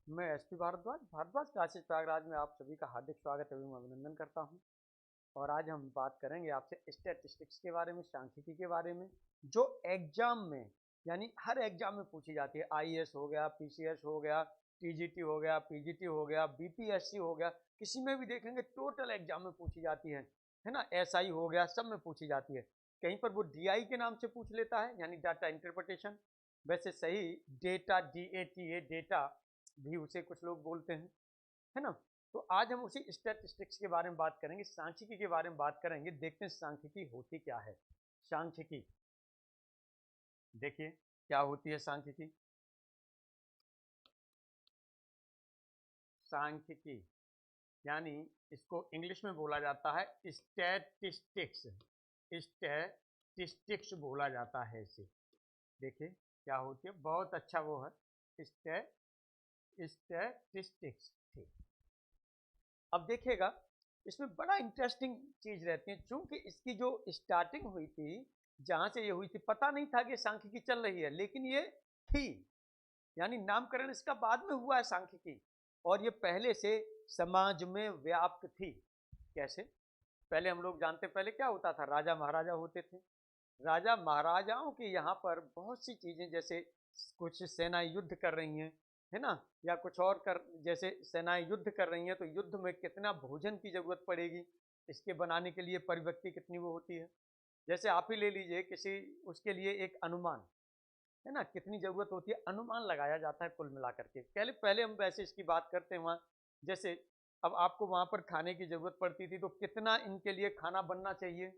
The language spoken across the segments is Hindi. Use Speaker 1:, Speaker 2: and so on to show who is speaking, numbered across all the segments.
Speaker 1: मैं एसपी भारद्वाज भारद्वाज क्लासेस प्रयागराज में आप सभी का हार्दिक स्वागत एवं अभिनंदन करता हूं। और आज हम बात करेंगे आपसे स्टैटिस्टिक्स के बारे में, सांख्यिकी के बारे में, जो एग्जाम में यानी हर एग्जाम में पूछी जाती है। आईएएस हो गया, पीसीएस हो गया, टीजीटी हो गया, पीजीटी हो गया, बीपीएससी हो गया, किसी में भी देखेंगे टोटल एग्जाम में पूछी जाती है ना। एसआई हो गया, सब में पूछी जाती है। कहीं पर वो डीआई के नाम से पूछ लेता है यानी डाटा इंटरप्रिटेशन, वैसे सही डेटा DATA डेटा भी उसे कुछ लोग बोलते हैं, है ना। तो आज हम उसी स्टैटिस्टिक्स के बारे में बात करेंगे, सांख्यिकी के बारे में बात करेंगे। देखते हैं सांख्यिकी होती क्या है। सांख्यिकी देखिए क्या होती है सांख्यिकी। सांख्यिकी यानी इसको इंग्लिश में बोला जाता है स्टैटिस्टिक्स। स्टैटिस्टिक्स बोला जाता है इसे। देखिए क्या होती है, बहुत अच्छा वो है स्टैटिस्टिक्स। ठीक, अब देखिएगा इसमें बड़ा इंटरेस्टिंग चीज रहती है। चूंकि इसकी जो स्टार्टिंग हुई थी, जहां से ये हुई थी, पता नहीं था कि सांख्यिकी चल रही है, लेकिन ये थी, यानी नामकरण इसका बाद में हुआ है सांख्यिकी। और ये पहले से समाज में व्याप्त थी। कैसे? पहले हम लोग जानते, पहले क्या होता था, राजा महाराजा होते थे। राजा महाराजाओं के यहाँ पर बहुत सी चीजें, जैसे कुछ सेनाएं युद्ध कर रही हैं, है ना, या कुछ और कर, जैसे सेनाएं युद्ध कर रही हैं तो युद्ध में कितना भोजन की जरूरत पड़ेगी, इसके बनाने के लिए परिव्यक्ति कितनी वो होती है। जैसे आप ही ले लीजिए किसी, उसके लिए एक अनुमान, है ना, कितनी जरूरत होती है, अनुमान लगाया जाता है कुल मिलाकर के। पहले पहले हम वैसे इसकी बात करते हैं वहाँ, जैसे अब आपको वहाँ पर खाने की जरूरत पड़ती थी, तो कितना इनके लिए खाना बनना चाहिए,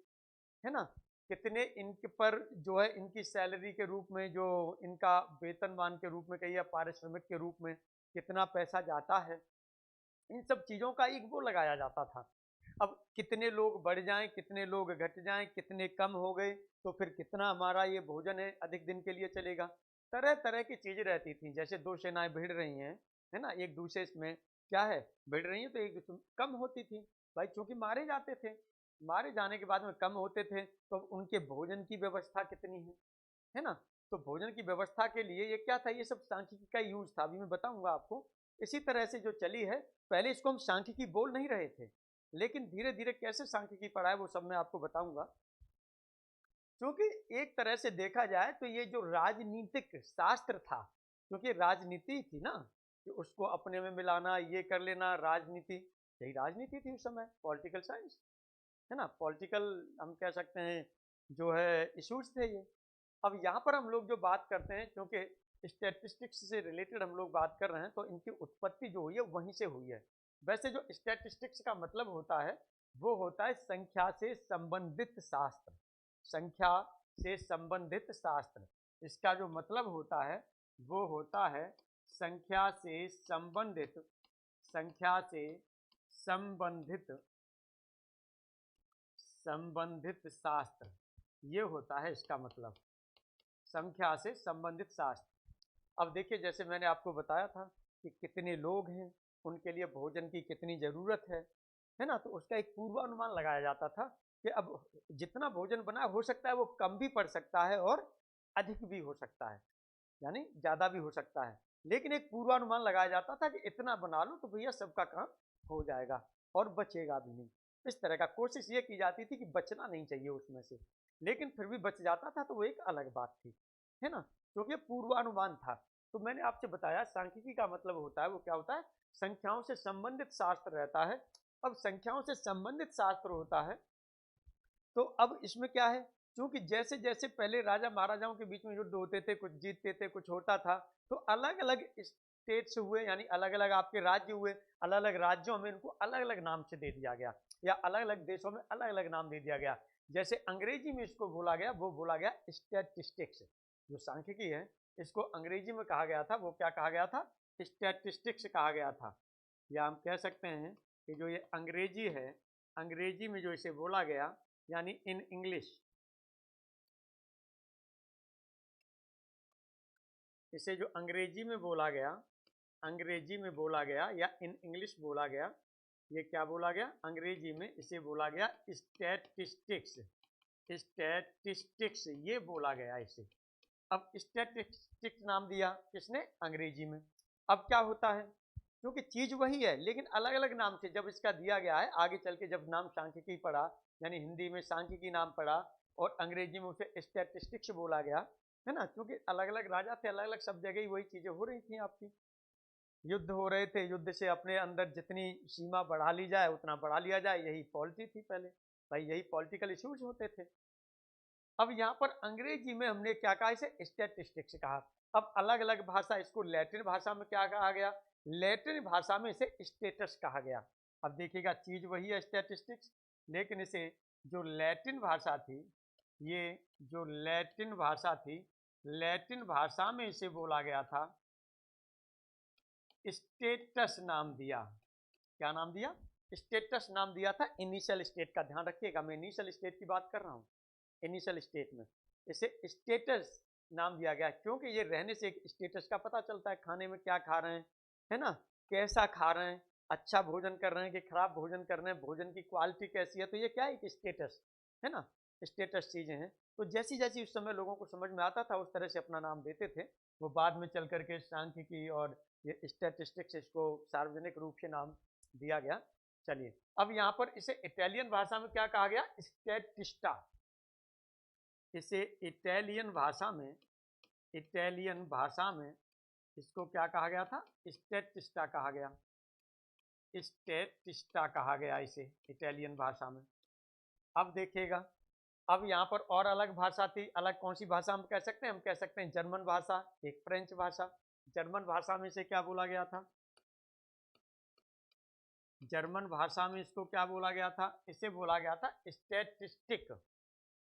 Speaker 1: है ना, कितने इनके पर जो है इनकी सैलरी के रूप में, जो इनका वेतनमान के रूप में कहिए या पारिश्रमिक के रूप में कितना पैसा जाता है, इन सब चीजों का एक वो लगाया जाता था। अब कितने लोग बढ़ जाएं, कितने लोग घट जाएं, कितने कम हो गए, तो फिर कितना हमारा ये भोजन है अधिक दिन के लिए चलेगा। तरह तरह की चीजें रहती थी। जैसे दो सेनाएं भिड़ रही हैं, है ना, एक दूसरे में क्या है, भिड़ रही हैं, तो एक दूसरे कम होती थी भाई, चूंकि मारे जाते थे, मारे जाने के बाद में कम होते थे, तो उनके भोजन की व्यवस्था कितनी है ना। तो भोजन की व्यवस्था के लिए ये क्या था, ये सब सांख्यिकी का यूज था, अभी मैं बताऊंगा आपको। इसी तरह से जो चली है, पहले इसको हम सांख्यिकी बोल नहीं रहे थे, लेकिन धीरे धीरे कैसे सांख्यिकी पढ़ा है वो सब मैं आपको बताऊंगा। क्योंकि एक तरह से देखा जाए तो ये जो राजनीतिक शास्त्र था, क्योंकि राजनीति थी ना, कि उसको अपने में मिलाना, ये कर लेना, राजनीति, यही राजनीति थी उस समय, पॉलिटिकल साइंस, है ना, पॉलिटिकल हम कह सकते हैं जो है इश्यूज थे ये। अब यहाँ पर हम लोग जो बात करते हैं, क्योंकि स्टैटिस्टिक्स से रिलेटेड हम लोग बात कर रहे हैं, तो इनकी उत्पत्ति जो हुई है वहीं से हुई है। वैसे जो स्टैटिस्टिक्स का मतलब होता है, वो होता है संख्या से संबंधित शास्त्र। संख्या से संबंधित शास्त्र, इसका जो मतलब होता है वो होता है संख्या से संबंधित, संख्या से संबंधित, संबंधित शास्त्र, ये होता है इसका मतलब, संख्या से संबंधित शास्त्र। अब देखिए, जैसे मैंने आपको बताया था कि कितने लोग हैं, उनके लिए भोजन की कितनी जरूरत है ना, तो उसका एक पूर्वानुमान लगाया जाता था कि अब जितना भोजन बना, हो सकता है वो कम भी पड़ सकता है और अधिक भी हो सकता है, यानी ज्यादा भी हो सकता है, लेकिन एक पूर्वानुमान लगाया जाता था कि इतना बना लो तो भैया सबका काम हो जाएगा और बचेगा भी नहीं। इस तरह का कोशिश ये की जाती थी कि बचना नहीं चाहिए उसमें से, लेकिन फिर भी बच जाता था तो वो एक अलग बात थी, है ना, क्योंकि पूर्वानुमान था। तो मैंने आपसे बताया सांख्यिकी का मतलब होता है, वो क्या होता है, संख्याओं से संबंधित शास्त्र रहता है। अब संख्याओं से संबंधित शास्त्र होता है, तो अब इसमें क्या है, क्योंकि जैसे जैसे पहले राजा महाराजाओं के बीच में युद्ध होते थे, कुछ जीतते थे, कुछ होता था, तो अलग अलग स्टेट्स हुए, यानी अलग अलग आपके राज्य हुए, अलग अलग राज्यों में इनको अलग अलग नाम से दे दिया गया, या अलग अलग देशों में अलग अलग नाम दे दिया गया। जैसे अंग्रेजी में इसको बोला गया, वो बोला गया स्टैटिस्टिक्स। जो सांख्यिकी है, इसको अंग्रेजी में कहा गया था, वो क्या कहा गया था, स्टैटिस्टिक्स कहा गया था। या हम कह सकते हैं कि जो ये अंग्रेजी है, अंग्रेजी में जो इसे बोला गया, यानी इन इंग्लिश, इसे जो अंग्रेजी में बोला गया, अंग्रेजी में बोला गया या इन इंग्लिश बोला गया, ये क्या बोला गया, अंग्रेजी में इसे बोला गया स्टैटिस्टिक्स। स्टैटिस्टिक्स ये बोला गया इसे। अब स्टैटिस्टिक्स नाम दिया किसने, अंग्रेजी में। अब क्या होता है, क्योंकि चीज वही है लेकिन अलग अलग नाम से जब इसका दिया गया है, आगे चल के जब नाम सांख्यिकी पढ़ा, यानी हिंदी में सांख्यिकी नाम पढ़ा और अंग्रेजी में उसे स्टैटिस्टिक्स बोला गया, है ना, क्योंकि अलग अलग राजा थे, अलग अलग सब जगह ही वही चीजें हो रही थी आपकी। युद्ध हो रहे थे, युद्ध से अपने अंदर जितनी सीमा बढ़ा ली जाए उतना बढ़ा लिया जाए, यही पॉलिटी थी पहले, भाई यही पॉलिटिकल इश्यूज होते थे। अब यहाँ पर अंग्रेजी में हमने क्या कहा, इसे स्टैटिस्टिक्स कहा। अब अलग अलग भाषा, इसको लैटिन भाषा में क्या कहा गया, लैटिन भाषा में इसे स्टेटस कहा गया। अब देखिएगा चीज वही है स्टैटिस्टिक्स, लेकिन इसे जो लैटिन भाषा थी, ये जो लैटिन भाषा थी, लैटिन भाषा में इसे बोला गया था स्टेटस नाम दिया। क्या नाम दिया, स्टेटस नाम दिया था इनिशियल स्टेट का। ध्यान रखिएगा मैं इनिशियल स्टेट की बात कर रहा हूँ, इनिशियल स्टेट में इसे स्टेटस नाम दिया गया क्योंकि ये रहने से एक स्टेटस का पता चलता है, खाने में क्या खा रहे हैं, है ना, कैसा खा रहे हैं, अच्छा भोजन कर रहे हैं कि खराब भोजन कर रहे हैं, भोजन की क्वालिटी कैसी है, तो ये क्या है, एक स्टेटस है ना, स्टेटस चीजें हैं। तो जैसी जैसी उस समय लोगों को समझ में आता था उस तरह से अपना नाम देते थे। वो बाद में चल करके सांख्यिकी और ये स्टैटिस्टिक्स, इसको सार्वजनिक रूप से नाम दिया गया। चलिए अब यहाँ पर इसे इटालियन भाषा में क्या कहा गया, स्टैटिस्टा। इसे इटालियन भाषा में, इटालियन भाषा में इसको क्या कहा गया था, स्टैटिस्टा कहा गया, स्टैटिस्टा कहा गया इसे इटालियन भाषा में। अब देखिएगा, अब यहाँ पर और अलग भाषा थी, अलग कौन सी भाषा हम कह सकते हैं, हम कह सकते हैं जर्मन भाषा, एक फ्रेंच भाषा। जर्मन भाषा में इसे क्या बोला गया था, जर्मन भाषा में इसको क्या बोला गया था, इसे बोला गया था स्टैटिस्टिक।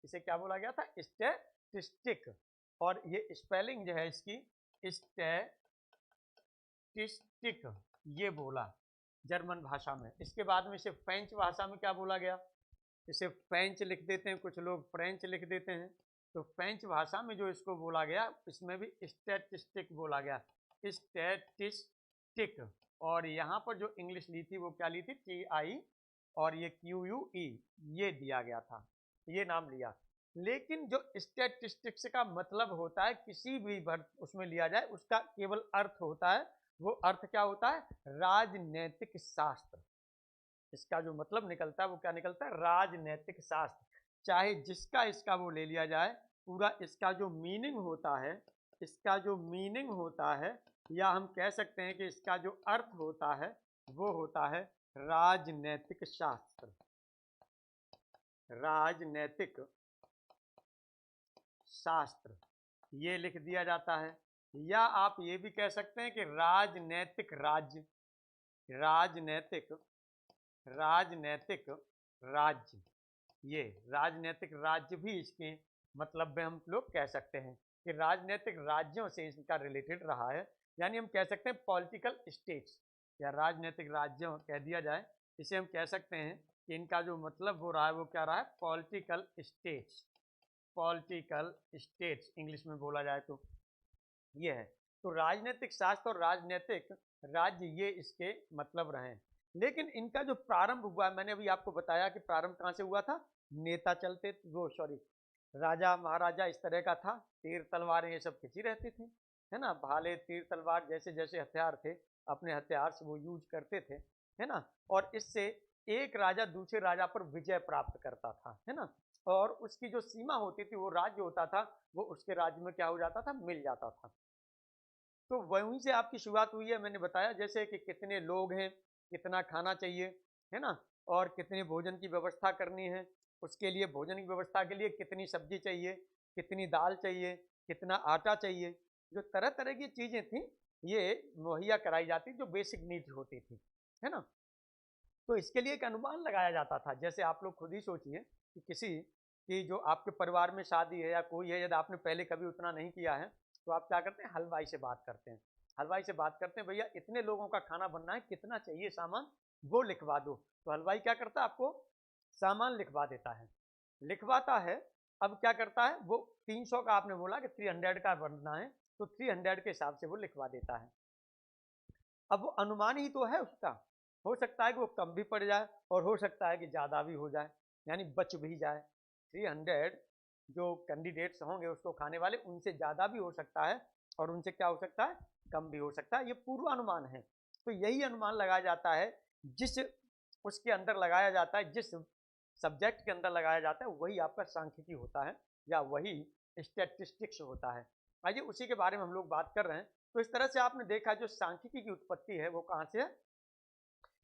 Speaker 1: इसे क्या बोला गया था, स्टैटिस्टिक। और ये स्पेलिंग जो है इसकी स्टैटिस्टिक, ये बोला जर्मन भाषा में। इसके बाद में इसे फ्रेंच भाषा में क्या बोला गया, इसे फ्रेंच लिख देते हैं कुछ लोग, फ्रेंच लिख देते हैं। तो फ्रेंच भाषा में जो इसको बोला गया, इसमें भी स्टैटिस्टिक बोला गया, स्टैटिस्टिक। और यहाँ पर जो इंग्लिश ली थी वो क्या ली थी, TI और ये QUE, ये दिया गया था, ये नाम लिया। लेकिन जो स्टैटिस्टिक्स का मतलब होता है, किसी भी वर्ड उसमें लिया जाए उसका केवल अर्थ होता है, वो अर्थ क्या होता है, राजनैतिक शास्त्र। इसका जो मतलब निकलता है वो क्या निकलता है, राजनैतिक शास्त्र। चाहे जिसका इसका वो ले लिया जाए, पूरा इसका जो मीनिंग होता है, इसका जो मीनिंग होता है, या हम कह सकते हैं कि इसका जो अर्थ होता है वो होता है राजनैतिक शास्त्र, राजनैतिक शास्त्र, ये लिख दिया जाता है। या आप ये भी कह सकते हैं कि राजनैतिक राज्य, राजनैतिक, राजनैतिक राज्य, ये राजनैतिक राज्य भी इसके मतलब में हम लोग कह सकते हैं कि राजनैतिक राज्यों से इसका रिलेटेड रहा है। यानी हम कह सकते हैं पॉलिटिकल स्टेट्स, या राजनैतिक राज्यों कह दिया जाए, इसे हम कह सकते हैं कि इनका जो मतलब हो रहा है वो क्या रहा है, political states, political states English में बोला जाए तो ये है। तो राजनीतिक शास्त्र और राजनीतिक राज्य ये इसके मतलब रहे। लेकिन इनका जो प्रारंभ हुआ, मैंने अभी आपको बताया कि प्रारंभ कहाँ से हुआ था, नेता चलते वो सॉरी राजा महाराजा इस तरह का था, तीर तलवारें ये सब खिंची रहती थी, है ना, भाले तीर तलवार जैसे जैसे हथियार थे अपने हथियार से वो यूज करते थे, है ना। और इससे एक राजा दूसरे राजा पर विजय प्राप्त करता था, है ना। और उसकी जो सीमा होती थी, वो राज्य होता था, वो उसके राज्य में क्या हो जाता था, मिल जाता था। तो वहीं से आपकी शुरुआत हुई है। मैंने बताया जैसे कि कितने लोग हैं, कितना खाना चाहिए, है ना, और कितने भोजन की व्यवस्था करनी है, उसके लिए भोजन की व्यवस्था के लिए कितनी सब्जी चाहिए, कितनी दाल चाहिए, कितना आटा चाहिए, जो तरह तरह की चीजें थी ये मुहैया कराई जाती, जो बेसिक नीड्स होती थी, है ना। तो इसके लिए एक अनुमान लगाया जाता था। जैसे आप लोग खुद ही सोचिए कि किसी की जो आपके परिवार में शादी है या कोई है, यदि आपने पहले कभी उतना नहीं किया है, तो आप क्या करते हैं, हलवाई से बात करते हैं, हलवाई से बात करते हैं भैया इतने लोगों का खाना बनना है, कितना चाहिए सामान, वो लिखवा दो। तो हलवाई क्या करता है, आपको सामान लिखवा देता है, लिखवाता है। अब क्या करता है, वो 300 का आपने बोला कि 300 का बनना है, तो 300 के हिसाब से वो लिखवा देता है। अब वो अनुमान ही तो है उसका, हो सकता है कि वो कम भी पड़ जाए और हो सकता है कि ज़्यादा भी हो जाए, यानी बच भी जाए। 300 जो कैंडिडेट्स होंगे उसको खाने वाले, उनसे ज़्यादा भी हो सकता है और उनसे क्या हो सकता है, कम भी हो सकता है। ये पूर्वानुमान है। तो यही अनुमान लगाया जाता है जिस उसके अंदर लगाया जाता है, जिस सब्जेक्ट के अंदर लगाया जाता है वही आपका सांख्यिकी होता है या वही स्टैटिस्टिक्स होता है। आइए उसी के बारे में हम लोग बात कर रहे हैं। तो इस तरह से आपने देखा जो सांख्यिकी की उत्पत्ति है वो कहाँ से है,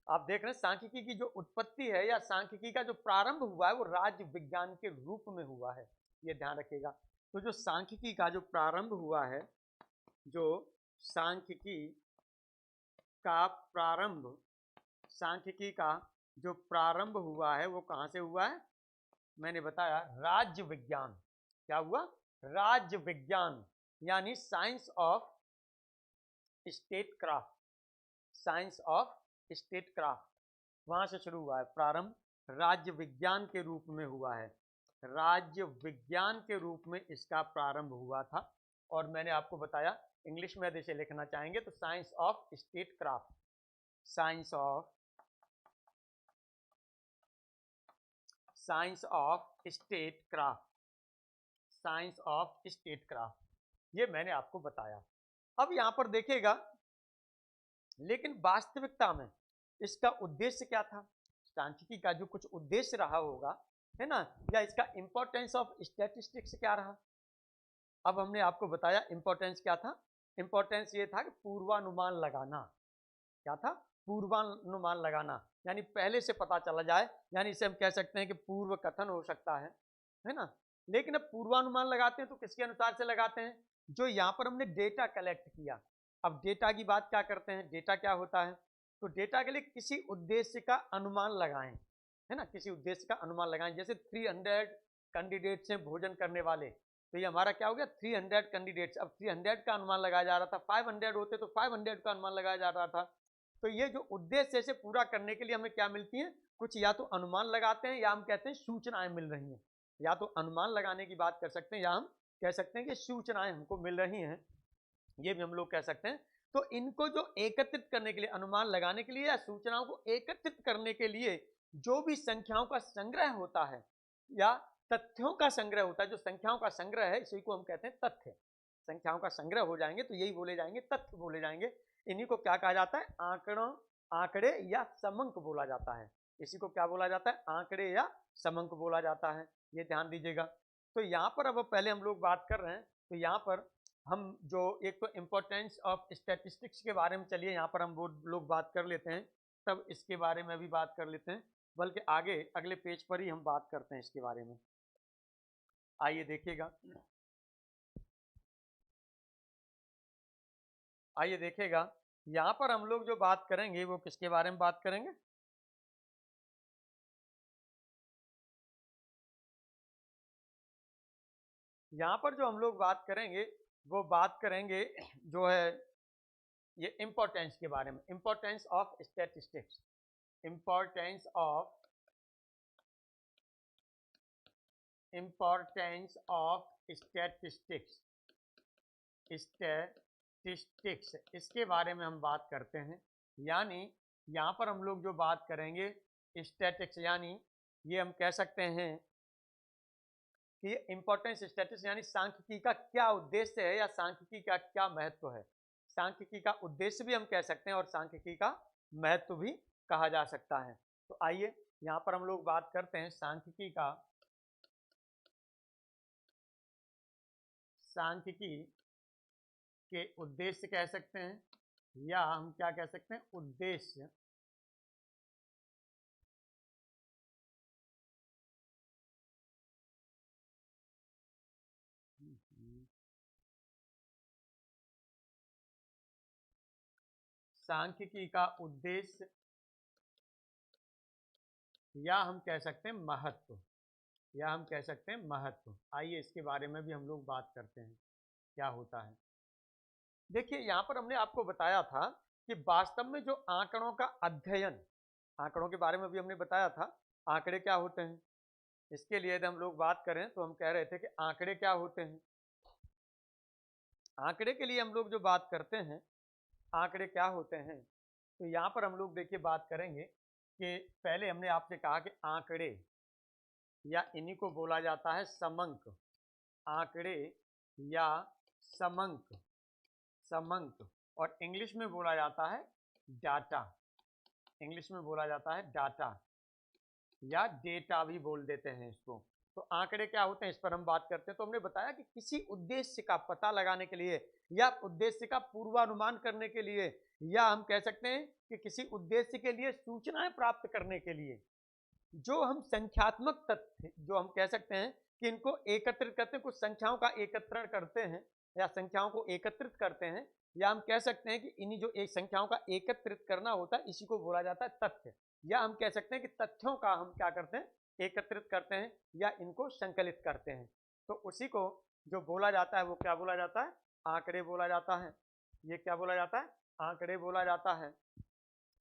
Speaker 1: आप देख रहे हैं सांख्यिकी की जो उत्पत्ति है या सांख्यिकी का जो प्रारंभ हुआ है वो राज्य विज्ञान के रूप में हुआ है, ये ध्यान रखिएगा। तो जो सांख्यिकी का जो प्रारंभ हुआ है, जो सांख्यिकी का प्रारंभ, सांख्यिकी का जो प्रारंभ हुआ है वो कहाँ से हुआ है, मैंने बताया राज्य विज्ञान। क्या हुआ, राज्य विज्ञान, यानी science of state craft, science of state craft, वहां से शुरू हुआ है प्रारंभ, राज्य विज्ञान के रूप में हुआ है, राज्य विज्ञान के रूप में इसका प्रारंभ हुआ था। और मैंने आपको बताया इंग्लिश में यदि इसे लिखना चाहेंगे तो science of state craft, science of state craft, science of state craft, ये मैंने आपको बताया। अब यहां पर देखिएगा, लेकिन वास्तविकता में इसका उद्देश्य क्या था, सांख्यिकी का जो कुछ उद्देश्य रहा होगा, है ना, या इसका इंपॉर्टेंस ऑफ स्टैटिस्टिक्स क्या रहा। अब हमने आपको बताया इंपॉर्टेंस क्या था, इंपॉर्टेंस ये था कि पूर्वानुमान लगाना। क्या था, पूर्वानुमान लगाना, यानी पहले से पता चला जाए, यानी इसे हम कह सकते हैं कि पूर्व कथन हो सकता है ना। लेकिन अब पूर्वानुमान लगाते हैं तो किसके अनुसार से लगाते हैं, जो यहाँ पर हमने डेटा कलेक्ट किया। अब डेटा की बात क्या करते हैं, डेटा क्या होता है, तो डेटा के लिए किसी उद्देश्य का अनुमान लगाएं, है ना, किसी उद्देश्य का अनुमान लगाएं। जैसे 300 कैंडिडेट्स हैं भोजन करने वाले, तो ये हमारा क्या हो गया 300 कैंडिडेट्स। अब 300 का अनुमान लगाया जा रहा था, 500 होते तो 500 का अनुमान लगाया जा रहा था। तो ये जो उद्देश्य से पूरा करने के लिए हमें क्या मिलती है, कुछ या तो अनुमान लगाते हैं या हम कहते हैं सूचनाएं मिल रही हैं। या तो अनुमान लगाने की बात कर सकते हैं या हम कह सकते हैं कि सूचनाएं हमको मिल रही हैं, ये भी हम लोग कह सकते हैं। तो इनको जो एकत्रित करने के लिए, अनुमान लगाने के लिए या सूचनाओं को एकत्रित करने के लिए जो भी संख्याओं का संग्रह होता है या तथ्यों का संग्रह होता है, जो संख्याओं का संग्रह है इसी को हम कहते हैं तथ्य। संख्याओं का संग्रह हो जाएंगे तो यही बोले जाएंगे, तथ्य बोले जाएंगे। इन्हीं को क्या कहा जाता है, आंकड़े या समंक बोला जाता है। इसी को क्या बोला जाता है, आंकड़े या समंक बोला जाता है, ये ध्यान दीजिएगा। तो यहाँ पर अब पहले हम लोग बात कर रहे हैं, तो यहाँ पर हम जो एक तो इम्पोर्टेंस ऑफ स्टैटिस्टिक्स के बारे में, चलिए यहाँ पर हम वो लोग बात कर लेते हैं, तब इसके बारे में भी बात कर लेते हैं, बल्कि आगे अगले पेज पर ही हम बात करते हैं इसके बारे में। आइए देखिएगा, आइए देखिएगा, यहाँ पर हम लोग जो बात करेंगे वो किसके बारे में बात करेंगे, यहाँ पर जो हम लोग बात करेंगे वो बात करेंगे जो है ये इंपॉर्टेंस के बारे में, importance of statistics, importance of statistics, statistics, इसके बारे में हम बात करते हैं। यानी यहाँ पर हम लोग जो बात करेंगे स्टैटिक्स, यानी ये हम कह सकते हैं कि इंपॉर्टेंस स्टैटिस्टिक्स यानी सांख्यिकी का क्या उद्देश्य है या सांख्यिकी का क्या महत्व है। सांख्यिकी का उद्देश्य भी हम कह सकते हैं और सांख्यिकी का महत्व भी कहा जा सकता है। तो आइए यहाँ पर हम लोग बात करते हैं सांख्यिकी का, सांख्यिकी के उद्देश्य कह सकते हैं या हम क्या कह सकते हैं, उद्देश्य। सांख्यिकी का उद्देश्य या हम कह सकते हैं महत्व, या हम कह सकते हैं महत्व। आइए इसके बारे में भी हम लोग बात करते हैं क्या होता है। देखिए यहाँ पर हमने आपको बताया था कि वास्तव में जो आंकड़ों का अध्ययन, आंकड़ों के बारे में भी हमने बताया था, आंकड़े क्या होते हैं। इसके लिए यदि हम लोग बात करें तो हम कह रहे थे कि आंकड़े क्या होते हैं। आंकड़े के लिए हम लोग जो बात करते हैं, आंकड़े क्या होते हैं, तो यहाँ पर हम लोग देखिए बात करेंगे कि पहले हमने आपसे कहा कि आंकड़े या इन्हीं को बोला जाता है समंक, आंकड़े या समंक, समंक, और इंग्लिश में बोला जाता है डाटा, इंग्लिश में बोला जाता है डाटा या डेटा भी बोल देते हैं इसको। तो आंकड़े क्या होते हैं इस पर हम बात करते हैं। तो हमने बताया कि किसी उद्देश्य का पता लगाने के लिए या उद्देश्य का पूर्वानुमान करने के लिए, या हम कह सकते हैं कि किसी उद्देश्य के लिए सूचनाएं प्राप्त करने के लिए जो हम संख्यात्मक तथ्य, जो हम कह सकते हैं कि इनको एकत्रित करते हैं, कुछ संख्याओं का एकत्रण करते हैं या संख्याओं को एकत्रित करते हैं, या हम कह सकते हैं कि इन्हीं जो एक संख्याओं का एकत्रित करना होता है इसी को बोला जाता है तथ्य, या हम कह सकते हैं कि तथ्यों का हम क्या करते हैं, एकत्रित करते हैं या इनको संकलित करते हैं। तो उसी को जो बोला जाता है वो क्या बोला जाता है, आंकड़े बोला जाता है। ये क्या बोला जाता है, आंकड़े बोला जाता है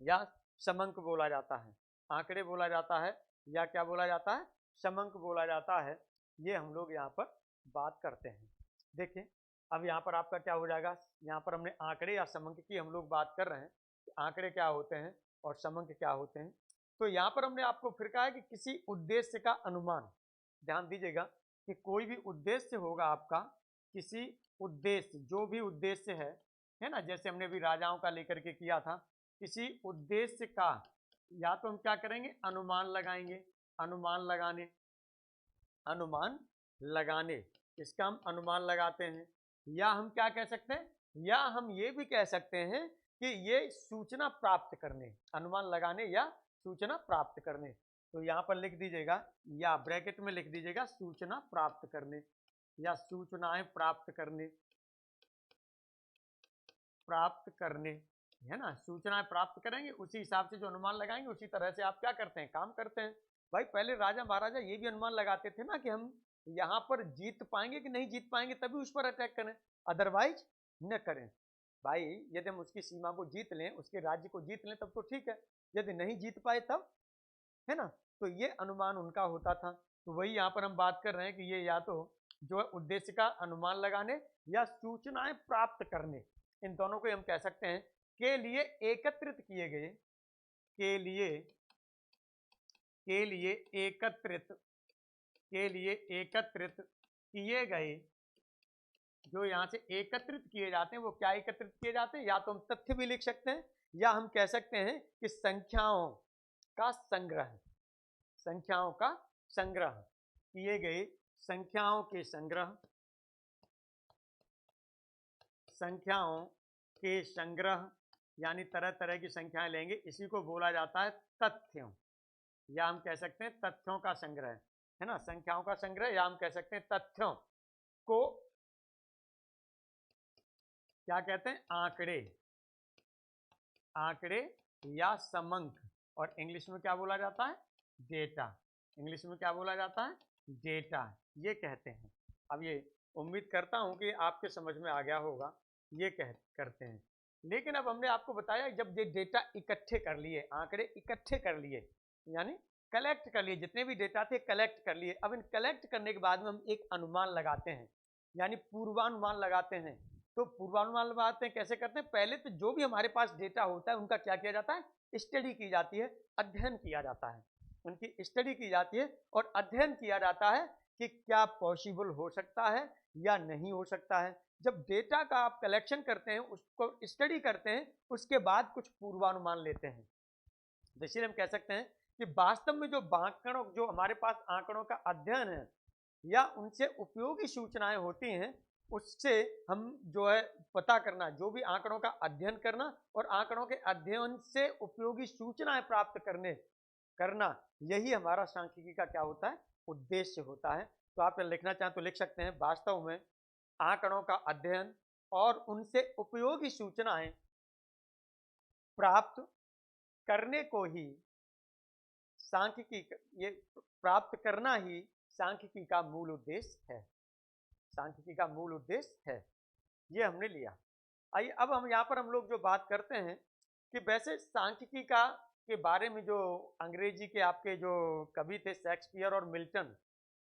Speaker 1: या समंक बोला जाता है। आंकड़े बोला जाता है या क्या बोला जाता है, समंक बोला जाता है। ये हम लोग यहाँ पर बात करते हैं। देखिए अब यहाँ पर आपका क्या हो जाएगा, यहाँ पर हमने आंकड़े या समंक की हम लोग बात कर रहे हैं कि आंकड़े क्या होते हैं और समंक क्या होते हैं। तो यहाँ पर हमने आपको फिर कहा है कि किसी उद्देश्य का अनुमान, ध्यान दीजिएगा कि कोई भी उद्देश्य होगा आपका, किसी उद्देश्य, जो भी उद्देश्य है ना, जैसे हमने भी राजाओं का लेकर के किया था, किसी उद्देश्य का या तो हम क्या करेंगे, अनुमान लगाएंगे, अनुमान लगाने, अनुमान लगाने, इसका हम अनुमान लगाते हैं। या हम क्या कह सकते हैं, या हम ये भी कह सकते हैं कि ये सूचना प्राप्त करने, अनुमान लगाने या सूचना प्राप्त करने। तो यहाँ पर लिख दीजिएगा या ब्रैकेट में लिख दीजिएगा सूचना प्राप्त करने या सूचनाएं प्राप्त करने, प्राप्त करने, है ना, सूचनाएं प्राप्त करेंगे, उसी हिसाब से जो अनुमान लगाएंगे उसी तरह से आप क्या करते हैं, काम करते हैं। भाई पहले राजा महाराजा ये भी अनुमान लगाते थे ना कि हम यहाँ पर जीत पाएंगे कि नहीं जीत पाएंगे, तभी उस पर अटैक करें, अदरवाइज न करें। भाई यदि हम उसकी सीमा को जीत लें, उसके राज्य को जीत लें तब तो ठीक है, यदि नहीं जीत पाए तब, है ना। तो ये अनुमान उनका होता था। तो वही यहाँ पर हम बात कर रहे हैं कि ये या तो जो है उद्देश्य का अनुमान लगाने या सूचनाएं प्राप्त करने, इन दोनों को हम कह सकते हैं के लिए एकत्रित किए गए, के लिए एकत्रित किए गए, जो यहाँ से एकत्रित किए जाते हैं वो क्या एकत्रित किए जाते हैं, या तो हम तथ्य भी लिख सकते हैं या हम कह सकते हैं कि संख्याओं का संग्रह, संख्याओं का संग्रह, किए गए संख्याओं के संग्रह, संख्याओं के संग्रह, यानी तरह तरह की संख्याएं लेंगे, इसी को बोला जाता है तथ्यों, या हम कह सकते हैं तथ्यों का संग्रह, है ना, संख्याओं का संग्रह, या हम कह सकते हैं तथ्यों को क्या कहते हैं, आंकड़े, आंकड़े या समंक, और इंग्लिश में क्या बोला जाता है, डेटा, इंग्लिश में क्या बोला जाता है, डेटा, ये कहते हैं। अब ये उम्मीद करता हूं कि आपके समझ में आ गया होगा, ये करते हैं। लेकिन अब हमने आपको बताया जब ये डेटा इकट्ठे कर लिए, आंकड़े इकट्ठे कर लिए, यानी कलेक्ट कर लिए, जितने भी डेटा थे कलेक्ट कर लिए। अब इन कलेक्ट करने के बाद में हम एक अनुमान लगाते हैं, यानी पूर्वानुमान लगाते हैं। तो पूर्वानुमान लगाते हैं, कैसे करते हैं, पहले तो जो भी हमारे पास डेटा होता है उनका क्या किया जाता है, स्टडी की जाती है, अध्ययन किया जाता है, उनकी स्टडी की जाती है और अध्ययन किया जाता है कि क्या पॉसिबल हो सकता है या नहीं हो सकता है। जब डेटा का आप कलेक्शन करते हैं, उसको स्टडी करते हैं, उसके बाद कुछ पूर्वानुमान लेते हैं। इसलिए हम कह सकते हैं कि वास्तव में जो आंकड़ों, जो हमारे पास आंकड़ों का अध्ययन है या उनसे उपयोगी सूचनाएं होती हैं, उससे हम जो है पता करना, जो भी आंकड़ों का अध्ययन करना और आंकड़ों के अध्ययन से उपयोगी सूचनाएं प्राप्त करना, यही हमारा सांख्यिकी का क्या होता है, उद्देश्य होता है। तो आप लिखना चाहें तो लिख सकते हैं, वास्तव में आंकड़ों का अध्ययन और उनसे उपयोगी सूचनाएं प्राप्त करने को ही सांख्यिकी, ये प्राप्त करना ही सांख्यिकी का मूल उद्देश्य है, सांख्यिकी का मूल उद्देश्य है, ये हमने लिया। आइए अब हम यहाँ पर हम लोग जो बात करते हैं कि वैसे सांख्यिकी का के बारे में जो अंग्रेजी के आपके जो कवि थे शेक्सपियर और मिल्टन,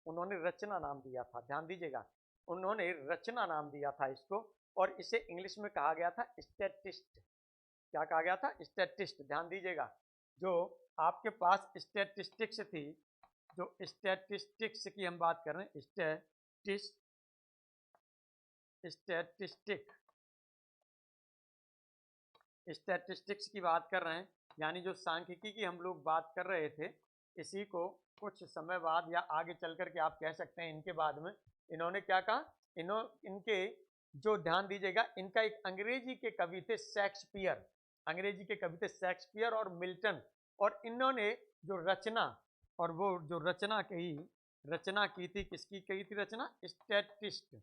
Speaker 1: उन्होंने रचना नाम दिया था, ध्यान दीजिएगा, उन्होंने रचना नाम दिया था इसको, और इसे इंग्लिश में कहा गया था स्टैटिस्ट। क्या कहा गया था, स्टैटिस्ट, ध्यान दीजिएगा। जो आपके पास स्टैटिस्टिक्स थी, जो स्टैटिस्टिक्स की हम बात कर रहे हैं, स्टैटिस्टिक, स्टैटिस्टिक्स की बात कर रहे हैं, यानी जो सांख्यिकी की हम लोग बात कर रहे थे, इसी को कुछ समय बाद या आगे चल कर के आप कह सकते हैं इनके बाद में इन्होंने क्या कहा, इनके जो ध्यान दीजिएगा, इनका एक अंग्रेजी के कवि थे शेक्सपियर, अंग्रेजी के कवि थे शेक्सपियर और मिल्टन, और इन्होंने जो रचना, और वो जो रचना की थी, किसकी की थी रचना, स्टैटिस्ट,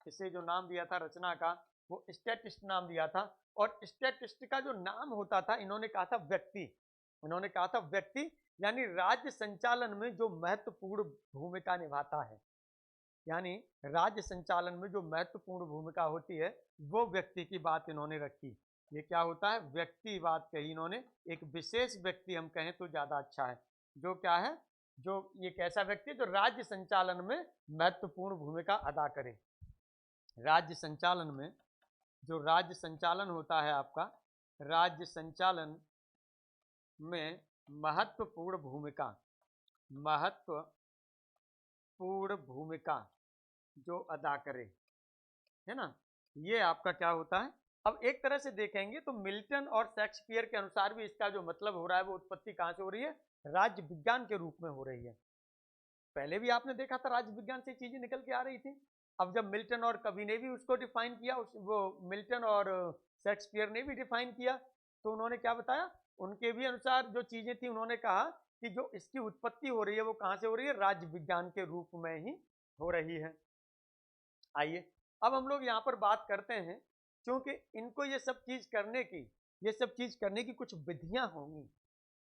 Speaker 1: इसे जो नाम दिया था रचना का वो स्टैटिस्ट नाम दिया था। और स्टैटिस्ट का जो नाम होता था, इन्होंने कहा था व्यक्ति, इन्होंने कहा था व्यक्ति, यानी राज्य संचालन में जो महत्वपूर्ण भूमिका निभाता है, यानी राज्य संचालन में जो महत्वपूर्ण भूमिका होती है वो व्यक्ति की बात इन्होंने रखी। ये क्या होता है, व्यक्ति बात कही इन्होंने, एक विशेष व्यक्ति हम कहें तो ज्यादा अच्छा है, जो क्या है, जो ये कैसा व्यक्ति जो राज्य संचालन में महत्वपूर्ण भूमिका अदा करे। राज्य संचालन में जो राज्य संचालन होता है आपका, राज्य संचालन में महत्वपूर्ण भूमिका जो अदा करे, है ना, ये आपका क्या होता है। अब एक तरह से देखेंगे तो मिल्टन और शेक्सपियर के अनुसार भी इसका जो मतलब हो रहा है वो उत्पत्ति कहां से हो रही है, राज्य विज्ञान के रूप में हो रही है। पहले भी आपने देखा था राज्य विज्ञान से चीजें निकल के आ रही थी। अब जब मिल्टन और कवि ने भी उसको डिफाइन किया, वो मिल्टन और शेक्सपियर ने भी डिफाइन किया, तो उन्होंने क्या बताया, उनके भी अनुसार जो चीजें थी उन्होंने कहा कि जो इसकी उत्पत्ति हो रही है वो कहां से हो रही है, राज्य विज्ञान के रूप में ही हो रही है। आइए अब हम लोग यहाँ पर बात करते हैं, क्योंकि इनको ये सब चीज करने की कुछ विधियां होंगी,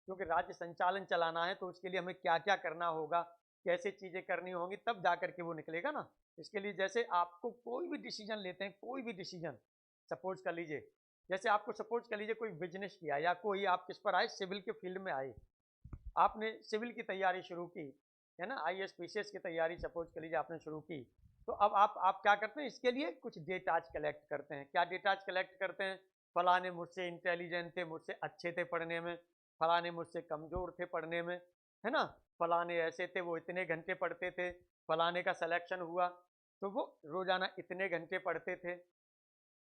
Speaker 1: क्योंकि राज्य संचालन चलाना है तो उसके लिए हमें क्या क्या करना होगा, कैसे चीजें करनी होंगी, तब जाकर के वो निकलेगा ना। इसके लिए जैसे आपको कोई भी डिसीजन लेते हैं, कोई भी डिसीजन, सपोज कर लीजिए, जैसे आपको सपोज कर लीजिए कोई बिजनेस किया, या कोई आप किस पर आए, सिविल के फील्ड में आए, आपने सिविल की तैयारी शुरू की, है ना, IAS PCS की तैयारी सपोज कर लीजिए आपने शुरू की, तो अब आप क्या करते हैं, इसके लिए कुछ डेटाज कलेक्ट करते हैं। क्या डेटाज कलेक्ट करते हैं, फलाने मुझसे इंटेलिजेंट थे, मुझसे अच्छे थे पढ़ने में, फलाने मुझसे कमजोर थे पढ़ने में, है ना, फलाने ऐसे थे वो इतने घंटे पढ़ते थे, फलाने का सिलेक्शन हुआ तो वो रोजाना इतने घंटे पढ़ते थे।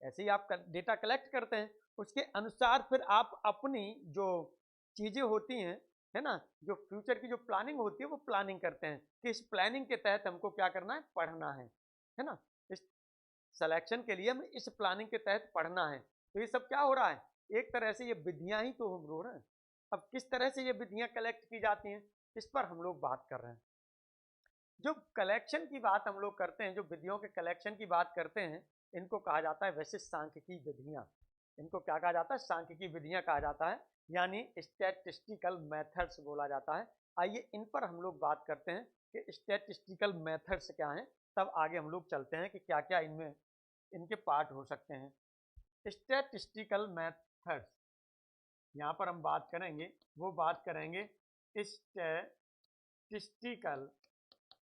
Speaker 1: ऐसे ही आप डेटा कलेक्ट करते हैं, उसके अनुसार फिर आप अपनी जो चीजें होती हैं, है ना, जो फ्यूचर की जो प्लानिंग होती है वो प्लानिंग करते हैं कि इस प्लानिंग के तहत हमको क्या करना है, पढ़ना है ना, इस सिलेक्शन के लिए हमें इस प्लानिंग के तहत पढ़ना है। तो ये सब क्या हो रहा है, एक तरह से ये विधियां ही तो हम रो रहे हैं। अब किस तरह से ये विधियां कलेक्ट की जाती हैं, इस पर हम लोग बात कर रहे हैं। जो कलेक्शन की बात हम लोग करते हैं, जो विधियों के कलेक्शन की बात करते हैं, इनको कहा जाता है वैसे सांख्यिकी विधियां। इनको क्या कहा जाता है, सांख्यिकी विधियां कहा जाता है, यानी स्टैटिस्टिकल मेथड्स बोला जाता है। आइए इन पर हम लोग बात करते हैं कि स्टैटिस्टिकल मेथड्स क्या हैं, तब आगे हम लोग चलते हैं कि क्या क्या इनमें इनके पार्ट हो सकते हैं। स्टैटिस्टिकल मेथड्स यहाँ पर हम बात करेंगे, वो बात करेंगे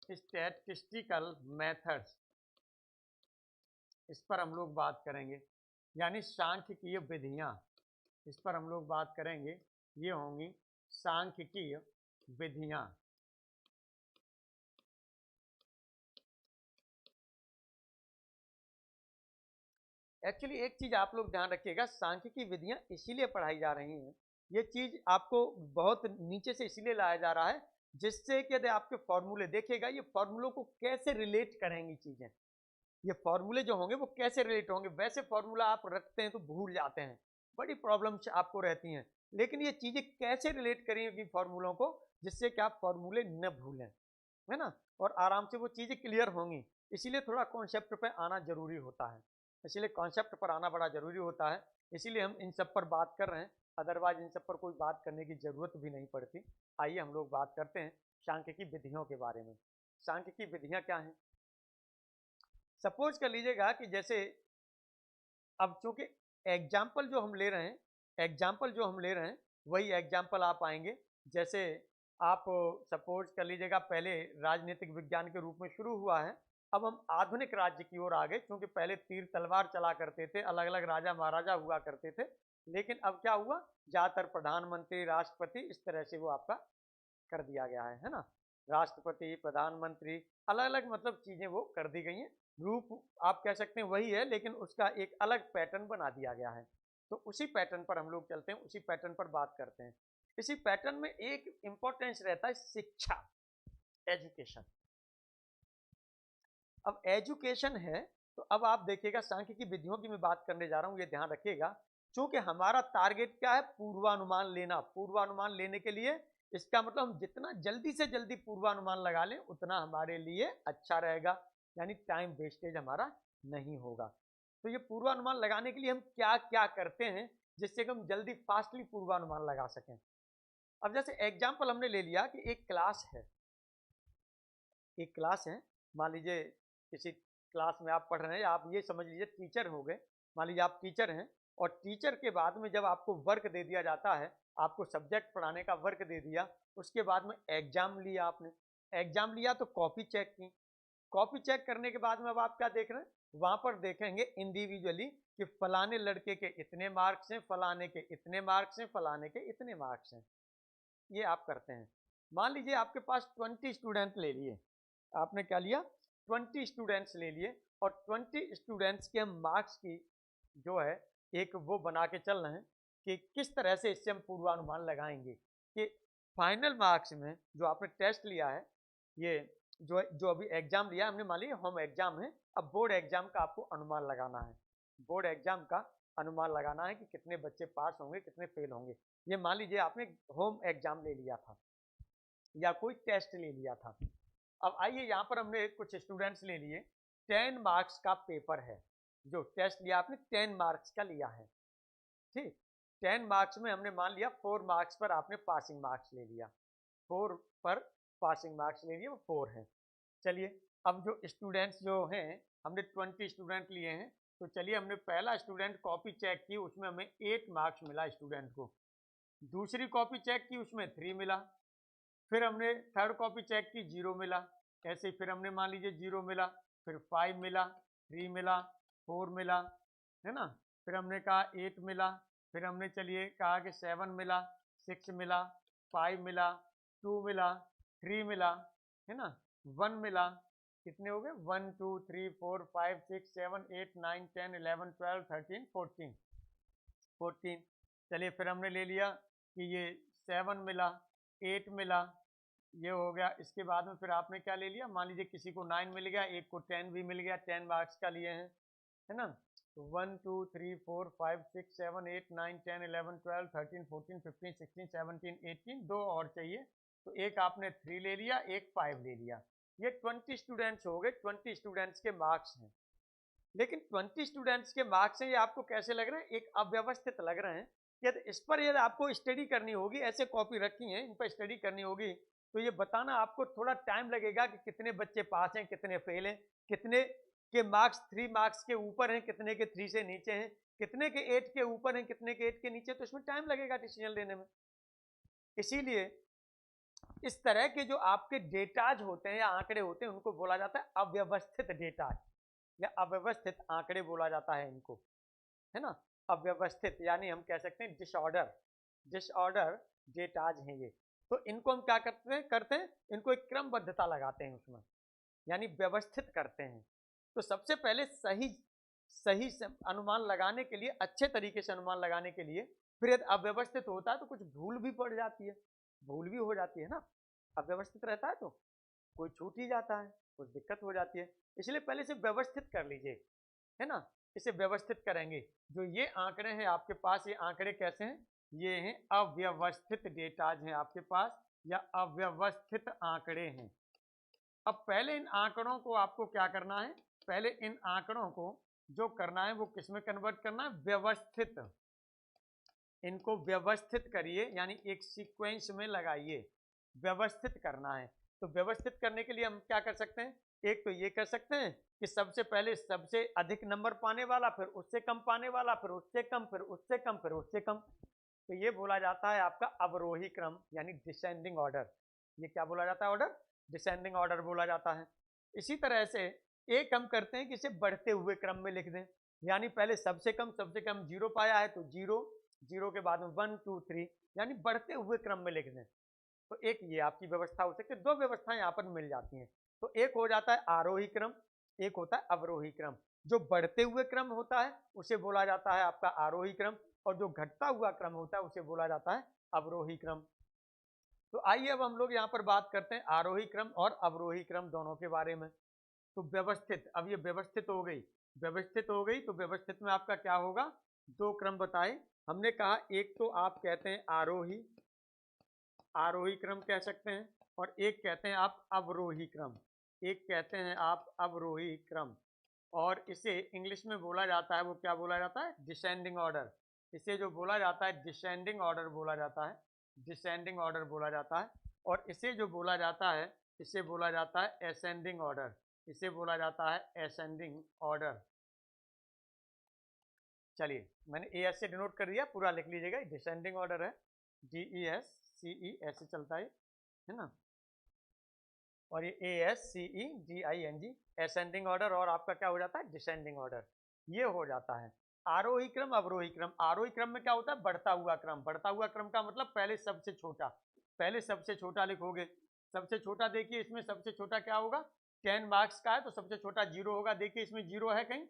Speaker 1: स्टैटिस्टिकल मेथड्स, इस पर हम लोग बात करेंगे, यानी सांख्यिकीय विधियां, इस पर हम लोग बात करेंगे, ये होंगी सांख्यिकीय विधियां। एक्चुअली एक चीज आप लोग ध्यान रखिएगा, सांख्यिकी विधियां इसीलिए पढ़ाई जा रही हैं, ये चीज आपको बहुत नीचे से इसीलिए लाया जा रहा है, जिससे कि यदि आपके फॉर्मूले देखिएगा, ये फॉर्मूलों को कैसे रिलेट करेंगी चीजें, ये फॉर्मूले जो होंगे वो कैसे रिलेट होंगे। वैसे फॉर्मूला आप रखते हैं तो भूल जाते हैं, बड़ी प्रॉब्लम्स आपको रहती हैं, लेकिन ये चीजें कैसे रिलेट करेंगी फॉर्मूलों को, जिससे कि आप फॉर्मूले न भूलें, है ना, और आराम से वो चीजें क्लियर होंगी। इसीलिए थोड़ा कॉन्सेप्ट पे आना जरूरी होता है, इसीलिए कॉन्सेप्ट पर आना बड़ा जरूरी होता है, इसीलिए हम इन सब पर बात कर रहे हैं, अदरवाइज इन सब पर कोई बात करने की जरूरत भी नहीं पड़ती। आइए हम लोग बात करते हैं सांख्यिकी विधियों के बारे में। सांख्यिकी विधियां क्या हैं, सपोज कर लीजिएगा कि जैसे अब चूंकि एग्जाम्पल जो हम ले रहे हैं वही एग्जाम्पल आप आएंगे। जैसे आप सपोज कर लीजिएगा पहले राजनीतिक विज्ञान के रूप में शुरू हुआ है, अब हम आधुनिक राज्य की ओर आ गए, क्योंकि पहले तीर तलवार चला करते थे, अलग अलग राजा महाराजा हुआ करते थे, लेकिन अब क्या हुआ, ज्यादातर प्रधानमंत्री राष्ट्रपति इस तरह से वो आपका कर दिया गया है ना, राष्ट्रपति प्रधानमंत्री अलग अलग मतलब चीजें वो कर दी गई हैं, रूप आप कह सकते हैं वही है, लेकिन उसका एक अलग पैटर्न बना दिया गया है। तो उसी पैटर्न पर हम लोग चलते हैं, उसी पैटर्न पर बात करते हैं। इसी पैटर्न में एक इंपॉर्टेंस रहता है शिक्षा, एजुकेशन। अब एजुकेशन है तो अब आप देखिएगा सांख्यिकी विधियों की मैं बात करने जा रहा हूं, ये ध्यान रखिएगा। क्योंकि हमारा टारगेट क्या है, पूर्वानुमान लेना। पूर्वानुमान लेने के लिए इसका मतलब हम जितना जल्दी से जल्दी पूर्वानुमान लगा लें उतना हमारे लिए अच्छा रहेगा, यानी टाइम वेस्टेज हमारा नहीं होगा। तो ये पूर्वानुमान लगाने के लिए हम क्या क्या करते हैं जिससे कि हम जल्दी फास्टली पूर्वानुमान लगा सकें। अब जैसे एग्जाम्पल हमने ले लिया कि एक क्लास है, मान लीजिए किसी क्लास में आप पढ़ रहे हैं, आप ये समझ लीजिए टीचर हो गए, मान लीजिए आप टीचर हैं और टीचर के बाद में जब आपको वर्क दे दिया जाता है, आपको सब्जेक्ट पढ़ाने का वर्क दे दिया, उसके बाद में एग्जाम लिया आपने, एग्जाम लिया तो कॉपी चेक की, कॉपी चेक करने के बाद में अब आप क्या देख रहे हैं, वहां पर देखेंगे इंडिविजुअली कि फलाने लड़के के इतने मार्क्स हैं, फलाने के इतने मार्क्स हैं, फलाने के इतने मार्क्स हैं, ये आप करते हैं। मान लीजिए आपके पास 20 स्टूडेंट ले लिए, आपने क्या लिया, 20 स्टूडेंट्स ले लिए और 20 स्टूडेंट्स के हम मार्क्स की जो है एक वो बना के चल रहे हैं कि किस तरह से इससे हम पूर्वानुमान लगाएंगे कि फाइनल मार्क्स में जो आपने टेस्ट लिया है, ये जो अभी एग्जाम लिया हमने, मान लीजिए होम एग्जाम है, अब बोर्ड एग्जाम का आपको अनुमान लगाना है, बोर्ड एग्जाम का अनुमान लगाना है कि कितने बच्चे पास होंगे, कितने फेल होंगे। ये मान लीजिए आपने होम एग्जाम ले लिया था या कोई टेस्ट ले लिया था। अब आइए यहाँ पर हमने कुछ स्टूडेंट्स ले लिए, 10 मार्क्स का पेपर है, जो टेस्ट लिया आपने 10 मार्क्स का लिया है, ठीक। 10 मार्क्स में हमने मान लिया 4 मार्क्स पर आपने पासिंग मार्क्स ले लिया, 4 पर पासिंग मार्क्स ले लिए, वो 4 हैं। चलिए अब जो स्टूडेंट्स जो हैं, हमने 20 स्टूडेंट लिए हैं, तो चलिए हमने पहला स्टूडेंट कॉपी चेक की, उसमें हमें 8 मार्क्स मिला स्टूडेंट को, दूसरी कॉपी चेक की उसमें 3 मिला, फिर हमने थर्ड कॉपी चेक की 0 मिला, ऐसे फिर हमने मान लीजिए 0 मिला, फिर 5 मिला, 3 मिला, 4 मिला, है ना, फिर हमने कहा 8 मिला, फिर हमने चलिए कहा कि 7 मिला, 6 मिला, 5 मिला, 2 मिला, 3 मिला, है ना, 1 मिला, कितने हो गए, 1 2 3 4 5 6 7 8 9 10 11 12 13 14। चलिए फिर हमने ले लिया कि ये 7 मिला, 8 मिला, ये हो गया। इसके बाद में फिर आपने क्या ले लिया, मान लीजिए किसी को 9 मिल गया, एक को 10 भी मिल गया, 10 मार्क्स का लिए हैं, है ना। तो 1 2 3 4 5 6 7 8 9 10 11 12 13 14 15 16 17 18, 2 और चाहिए, तो एक आपने 3 ले लिया, एक 5 ले लिया। ये 20 स्टूडेंट्स हो गए, 20 स्टूडेंट्स के मार्क्स हैं। लेकिन 20 स्टूडेंट्स के मार्क्स हैं, ये आपको कैसे लग रहे हैं, एक अव्यवस्थित लग रहे हैं। यदि इस पर यदि आपको स्टडी करनी होगी, ऐसे कॉपी रखी हैं, इन पर स्टडी करनी होगी, तो ये बताना आपको थोड़ा टाइम लगेगा कि कितने बच्चे पास हैं, कितने फेल हैं, कितने के मार्क्स 3 मार्क्स के ऊपर हैं, कितने के 3 से नीचे हैं, कितने के 8 के ऊपर हैं, कितने के 8 के नीचे, तो इसमें टाइम लगेगा डिसीजन लेने में। इसीलिए इस तरह के जो आपके डेटाज होते हैं या आंकड़े होते हैं, उनको बोला जाता है अव्यवस्थित डेटाज या अव्यवस्थित आंकड़े बोला जाता है इनको, है ना। अव्यवस्थित यानी हम कह सकते हैं डिसऑर्डर डेटाज हैं ये। तो इनको हम क्या करते हैं, इनको एक क्रमबद्धता लगाते हैं उसमें, यानी व्यवस्थित करते हैं। तो सबसे पहले सही अनुमान लगाने के लिए, अच्छे तरीके से अनुमान लगाने के लिए, फिर यदि अव्यवस्थित होता है तो कुछ भूल भी पड़ जाती है, भूल भी हो जाती है ना। अव्यवस्थित रहता है तो कोई छूट ही जाता है, कुछ दिक्कत हो जाती है, इसलिए पहले से व्यवस्थित कर लीजिए, है ना। इसे व्यवस्थित करेंगे। जो ये आंकड़े हैं आपके पास, ये आंकड़े कैसे हैं, ये हैं अव्यवस्थित डेटाज हैं आपके पास, या अव्यवस्थित आंकड़े हैं। अब पहले इन आंकड़ों को आपको क्या करना है, पहले इन आंकड़ों को जो करना है वो किसमें कन्वर्ट करना है, व्यवस्थित। इनको व्यवस्थित करिए, यानी एक सीक्वेंस में लगाइए, व्यवस्थित करना है। तो व्यवस्थित करने के लिए हम क्या कर सकते हैं, एक तो ये कर सकते हैं कि सबसे पहले सबसे अधिक नंबर पाने वाला, फिर उससे कम पाने वाला, फिर उससे कम, फिर उससे कम, फिर उससे कम। तो ये बोला जाता है आपका अवरोही क्रम, यानी डिसेंडिंग ऑर्डर। ये क्या बोला जाता है, ऑर्डर, डिसेंडिंग ऑर्डर बोला जाता है। इसी तरह से एक हम करते हैं कि इसे बढ़ते हुए क्रम में लिख दें, यानी पहले सबसे कम 0 पाया है तो 0 के बाद में 1 2 3, यानी बढ़ते हुए क्रम में लिख दें। तो एक ये आपकी व्यवस्था हो सकती है, दो व्यवस्थाएं यहाँ पर मिल जाती हैं। तो एक हो जाता है आरोही क्रम, एक होता है अवरोही क्रम। जो बढ़ते हुए क्रम होता है उसे बोला जाता है आपका आरोही क्रम, और जो घटता हुआ क्रम होता है उसे बोला जाता है अवरोही क्रम। तो आइए अब हम लोग यहाँ पर बात करते हैं आरोही क्रम और अवरोही क्रम दोनों के बारे में। तो व्यवस्थित, अब ये व्यवस्थित हो गई, व्यवस्थित हो गई तो व्यवस्थित में आपका क्या होगा, दो क्रम बताए हमने कहा, एक तो आप कहते हैं आरोही, आरोही क्रम कह सकते हैं, और एक कहते हैं आप अवरोही क्रम, एक कहते हैं आप अवरोही क्रम। और इसे इंग्लिश में बोला जाता है, वो क्या बोला जाता है, डिसेंडिंग ऑर्डर। इसे जो बोला जाता है डिसेंडिंग ऑर्डर बोला जाता है, डिसेंडिंग ऑर्डर बोला जाता है। और इसे जो बोला जाता है इसे बोला जाता है असेंडिंग ऑर्डर, इसे बोला जाता है असेंडिंग ऑर्डर। चलिए मैंने ए एस से डिनोट कर दिया, पूरा लिख लीजिएगा, डिसेंडिंग ऑर्डर है, DESCE ऐसे चलता है ना, और ये ASCEDING असेंडिंग ऑर्डर, और आपका क्या हो जाता है डिसेंडिंग ऑर्डर, ये हो जाता है। आरोही क्रम अवरोही क्रम, आरोही क्रम में क्या होता है, बढ़ता हुआ क्रम, बढ़ता हुआ क्रम का मतलब पहले सबसे छोटा, पहले सबसे छोटा लिखोगे, सबसे छोटा देखिए इसमें सबसे छोटा क्या होगा, 10 मार्क्स का है तो सबसे छोटा 0 होगा, देखिए इसमें 0 है कहीं,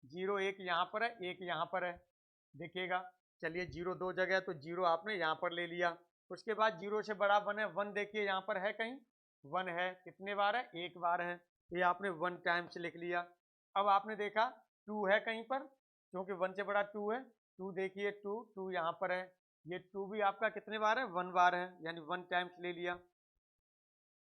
Speaker 1: 0 एक यहाँ पर है, एक यहाँ पर है, देखिएगा, चलिए 0 दो जगह, तो 0 आपने यहाँ पर ले लिया। उसके बाद 0 से बड़ा 1 है, 1 देखिए यहाँ पर है कहीं, 1 है, कितने बार है, एक बार है, तो ये आपने 1 टाइम्स लिख लिया। अब आपने देखा 2 है कहीं पर, क्योंकि 1 से बड़ा 2 है, 2 देखिए 2 यहाँ पर है, ये 2 भी आपका कितने बार है, 1 बार है, यानी 1 टाइम्स ले लिया।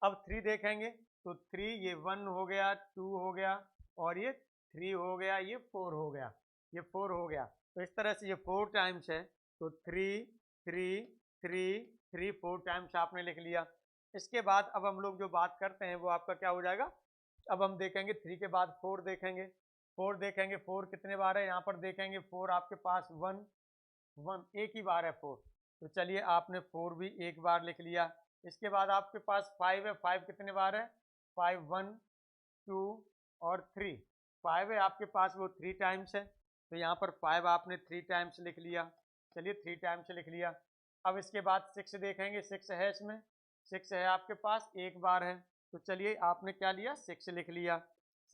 Speaker 1: अब 3 देखेंगे तो 3, ये 1 हो गया, 2 हो गया, और ये 3 हो गया, ये 4 हो गया, ये 4 हो गया, तो इस तरह से ये 4 टाइम्स है, तो 3 3 3 3 4 टाइम्स आपने लिख लिया। इसके बाद अब हम लोग जो बात करते हैं वो आपका क्या हो जाएगा, अब हम देखेंगे 3 के बाद 4 देखेंगे, 4 देखेंगे, 4 कितने बार है, यहाँ पर देखेंगे 4 आपके पास 1 1 एक ही बार है 4, तो चलिए आपने 4 भी एक बार लिख लिया। इसके बाद आपके पास 5 है, 5 कितने बार है, 5 1 2 और 3, 5 है आपके पास, वो 3 टाइम्स है, तो यहाँ पर 5 आपने 3 टाइम्स लिख लिया, चलिए 3 टाइम्स लिख लिया। अब इसके बाद 6 देखेंगे, 6 है इसमें, 6 है आपके पास, एक बार है, तो चलिए आपने क्या लिया, 6 लिख लिया।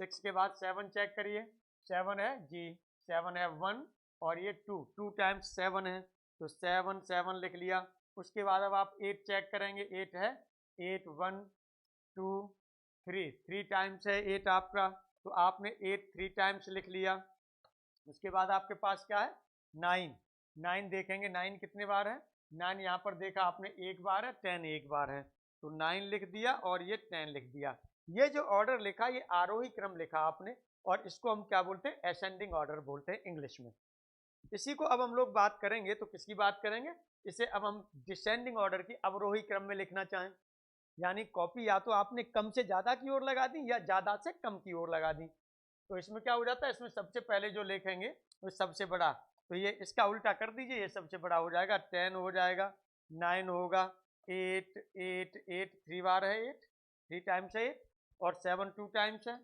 Speaker 1: 6 के बाद 7 चेक करिए, 7 है जी, 7 है 1, और ये 2 टाइम्स 7 है, तो 7 7 लिख लिया। उसके बाद अब आप 8 चेक करेंगे, 8 है, 8 1 2 3 टाइम्स है 8 आपका, तो आपने 8 3 टाइम्स लिख लिया। उसके बाद आपके पास क्या है, 9 9 देखेंगे, 9 कितने बार है, 9 यहाँ पर देखा आपने एक बार है, 10 एक बार है, तो 9 लिख दिया और ये 10 लिख दिया। ये जो ऑर्डर लिखा ये आरोही क्रम लिखा आपने, और इसको हम क्या बोलते हैं, असेंडिंग ऑर्डर बोलते हैं इंग्लिश में। इसी को अब हम लोग बात करेंगे, तो किसकी बात करेंगे, इसे अब हम डिसेंडिंग ऑर्डर की अवरोही क्रम में लिखना चाहें, यानी कॉपी या तो आपने कम से ज्यादा की ओर लगा दी या ज्यादा से कम की ओर लगा दी। तो इसमें क्या हो जाता है, इसमें सबसे पहले जो लिखेंगे वो सबसे बड़ा, तो ये इसका उल्टा कर दीजिए, ये सबसे बड़ा हो जाएगा, 10 हो जाएगा, 9 होगा, 8 8 8 3 बार है, 8 3 टाइम्स है 8, और 7 2 टाइम्स है,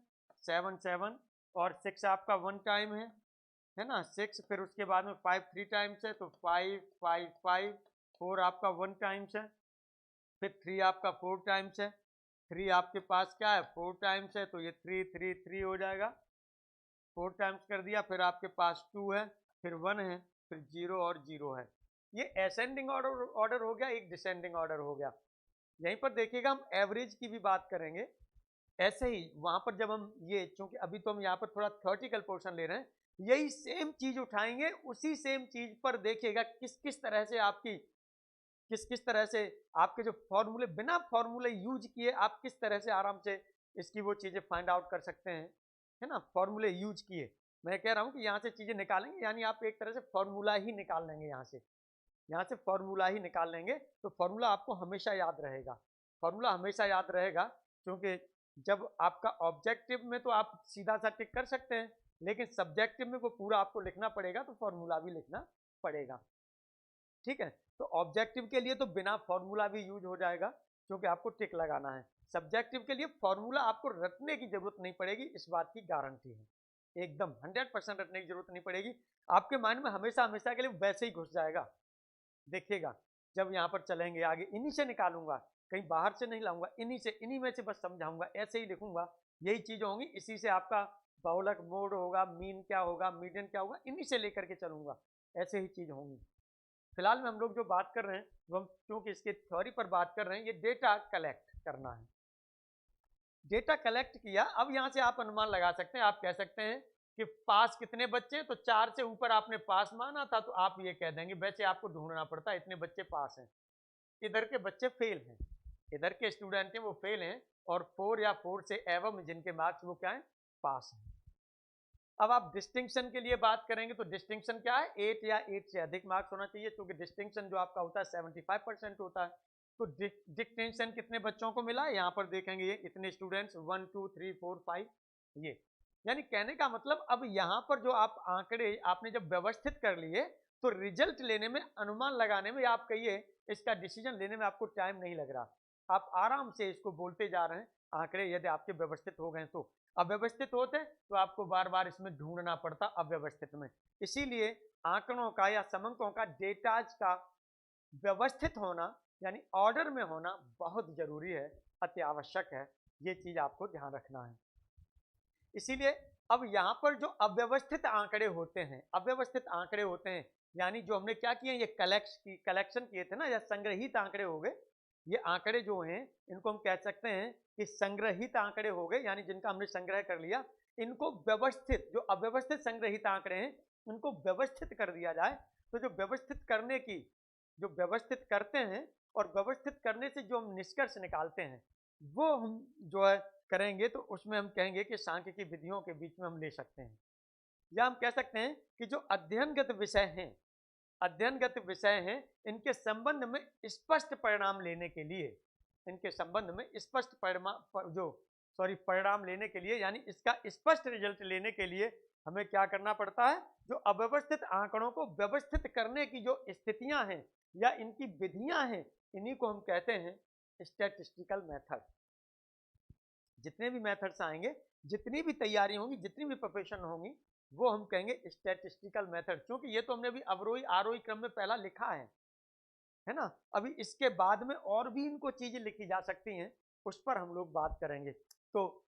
Speaker 1: 7 7, और 6 आपका 1 टाइम है ना, 6, फिर उसके बाद में 5 3 टाइम्स है, तो 5 5 5, 4 आपका 1 टाइम्स है, फिर 3 आपका 4 टाइम्स है, 3 आपके पास क्या है, 4 टाइम्स है, तो ये 3 3 3 हो जाएगा, 4 टाइम्स कर दिया, फिर आपके पास 2 है, फिर 1 है, फिर 0 और 0 है। ये असेंडिंग ऑर्डर हो गया, एक डिसेंडिंग ऑर्डर हो गया। यहीं पर देखिएगा हम एवरेज की भी बात करेंगे, ऐसे ही वहां पर जब हम ये, चूंकि अभी तो हम यहाँ पर थोड़ा थ्योरेटिकल पोर्शन ले रहे हैं, यही सेम चीज उठाएंगे, उसी सेम चीज पर देखिएगा किस किस तरह से आपकी, किस किस तरह से आपके जो फॉर्मूले, बिना फॉर्मूले यूज किए आप किस तरह से आराम से इसकी वो चीजें फाइंड आउट कर सकते हैं, है ना, फॉर्मूले यूज किए। मैं कह रहा हूं कि यहाँ से चीजें निकालेंगे, यानी आप एक तरह से फॉर्मूला ही निकाल लेंगे, यहाँ से फॉर्मूला ही निकाल लेंगे, तो फॉर्मूला आपको हमेशा याद रहेगा, फॉर्मूला हमेशा याद रहेगा, क्योंकि जब आपका ऑब्जेक्टिव में तो आप सीधा सा टिक कर सकते हैं, लेकिन सब्जेक्टिव में वो पूरा आपको लिखना पड़ेगा, तो फॉर्मूला भी लिखना पड़ेगा, ठीक है। तो ऑब्जेक्टिव के लिए तो बिना फॉर्मूला भी यूज हो जाएगा, क्योंकि आपको टिक लगाना है। सब्जेक्टिव के लिए फॉर्मूला आपको रटने की जरूरत नहीं पड़ेगी, इस बात की गारंटी है, एकदम 100% रटने की जरूरत नहीं पड़ेगी, आपके माइंड में हमेशा हमेशा के लिए वैसे ही घुस जाएगा। देखिएगा जब यहाँ पर चलेंगे आगे, इन्हीं से निकालूंगा, कहीं बाहर से नहीं लाऊंगा, इन्हीं से, इन्हीं में से बस समझाऊंगा, ऐसे ही लिखूंगा, यही चीजें होंगी, इसी से आपका बहुलक मोड होगा, मीन क्या होगा, मीडियन क्या होगा, इन्हीं से लेकर के चलूंगा। ऐसे ही चीज होंगी। फिलहाल में हम लोग जो बात कर रहे हैं वो हम क्योंकि इसके थ्योरी पर बात कर रहे हैं, ये डेटा कलेक्ट करना है। डेटा कलेक्ट किया, अब यहां से आप अनुमान लगा सकते हैं, आप कह सकते हैं कि पास कितने बच्चे, तो 4 से ऊपर आपने पास माना था तो आप ये कह देंगे, वैसे आपको ढूंढना पड़ता है इतने बच्चे पास हैं, इधर के बच्चे फेल हैं, इधर के स्टूडेंट हैं वो फेल हैं, और 4 या 4 से एवं जिनके मार्क्स वो क्या है, पास हैं। अब आप डिस्टिंक्शन के लिए बात करेंगे तो डिस्टिंक्शन क्या है, 8 या 8 से अधिक मार्क्स होना चाहिए, क्योंकि डिस्टिंक्शन जो आपका होता है 75% होता है। तो डिस्टिंक्शन कितने बच्चों को मिला, यहाँ पर देखेंगे ये इतने स्टूडेंट्स 1 2 3 4 5, ये यानी कहने का मतलब अब यहाँ पर जो आप आंकड़े आपने जब व्यवस्थित कर लिए तो रिजल्ट लेने में, अनुमान लगाने में, आप कहिए इसका डिसीजन लेने में आपको टाइम नहीं लग रहा, आप आराम से इसको बोलते जा रहे हैं आंकड़े, यदि आपके व्यवस्थित हो गए तो। अव्यवस्थित होते तो आपको बार बार इसमें ढूंढना पड़ता अव्यवस्थित में। इसीलिए आंकड़ों का या समंकों का, डेटाज का व्यवस्थित होना यानी ऑर्डर में होना बहुत जरूरी है, अति आवश्यक है, ये चीज आपको ध्यान रखना है। इसीलिए अब यहाँ पर जो अव्यवस्थित आंकड़े होते हैं, अव्यवस्थित आंकड़े होते हैं यानी जो हमने क्या किए, ये कलेक्शन किए थे ना, या संग्रहित आंकड़े हो गए, ये आंकड़े जो हैं इनको हम कह सकते हैं कि संग्रहित आंकड़े हो गए, यानी जिनका हमने संग्रह कर लिया, इनको व्यवस्थित, जो अव्यवस्थित संग्रहित आंकड़े हैं उनको व्यवस्थित कर दिया जाए। तो जो व्यवस्थित करने की, जो व्यवस्थित करते हैं और व्यवस्थित करने से जो हम निष्कर्ष निकालते हैं वो हम जो है करेंगे, तो उसमें हम कहेंगे कि सांख्यिकी विधियों के बीच में हम ले सकते हैं, या हम कह सकते हैं कि जो अध्ययनगत विषय हैं, अध्ययनगत विषय हैं, इनके संबंध में स्पष्ट परिणाम लेने के लिए, इनके संबंध में स्पष्ट परिणाम लेने के लिए, यानी इसका स्पष्ट रिजल्ट लेने के लिए हमें क्या करना पड़ता है, जो अव्यवस्थित आंकड़ों को व्यवस्थित करने की जो स्थितियां हैं या इनकी विधियां हैं, इन्हीं को हम कहते हैं स्टैटिस्टिकल मेथड। जितने भी मेथड्स आएंगे, जितनी भी तैयारी होंगी, जितनी भी प्रोफेशन होंगी, वो हम कहेंगे स्टैटिस्टिकल मेथड, क्योंकि ये तो हमने अभी अवरोही आरोही क्रम में पहला लिखा है ना। अभी इसके बाद में और भी इनको चीजें लिखी जा सकती हैं, उस पर हम लोग बात करेंगे। तो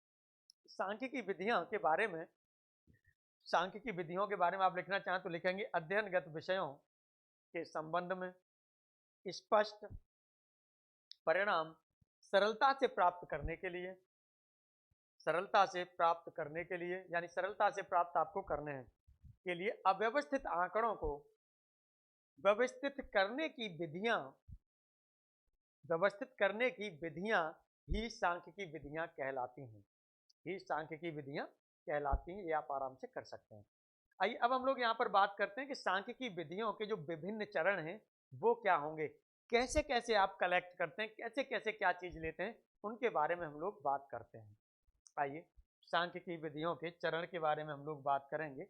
Speaker 1: सांख्यिकी विधियां के बारे में, सांख्यिकी विधियों के बारे में आप लिखना चाहें तो लिखेंगे अध्ययनगत विषयों के संबंध में स्पष्ट परिणाम सरलता से प्राप्त करने के लिए, सरलता से प्राप्त करने के लिए, यानी सरलता से प्राप्त आपको करने हैं के लिए अव्यवस्थित आंकड़ों को व्यवस्थित करने की विधियां, व्यवस्थित करने की विधियां ही सांख्यिकी विधियां कहलाती हैं, ही सांख्यिकी विधियां कहलाती हैं, ये आप आराम से कर सकते हैं। आइए अब हम लोग यहाँ पर बात करते हैं कि सांख्यिकी विधियों के जो विभिन्न चरण हैं वो क्या होंगे, कैसे कैसे आप कलेक्ट करते हैं, कैसे कैसे क्या चीज लेते हैं, उनके बारे में हम लोग बात करते हैं। आइए सांख्यिकी विधियों के चरण के बारे में हम लोग बात करेंगे।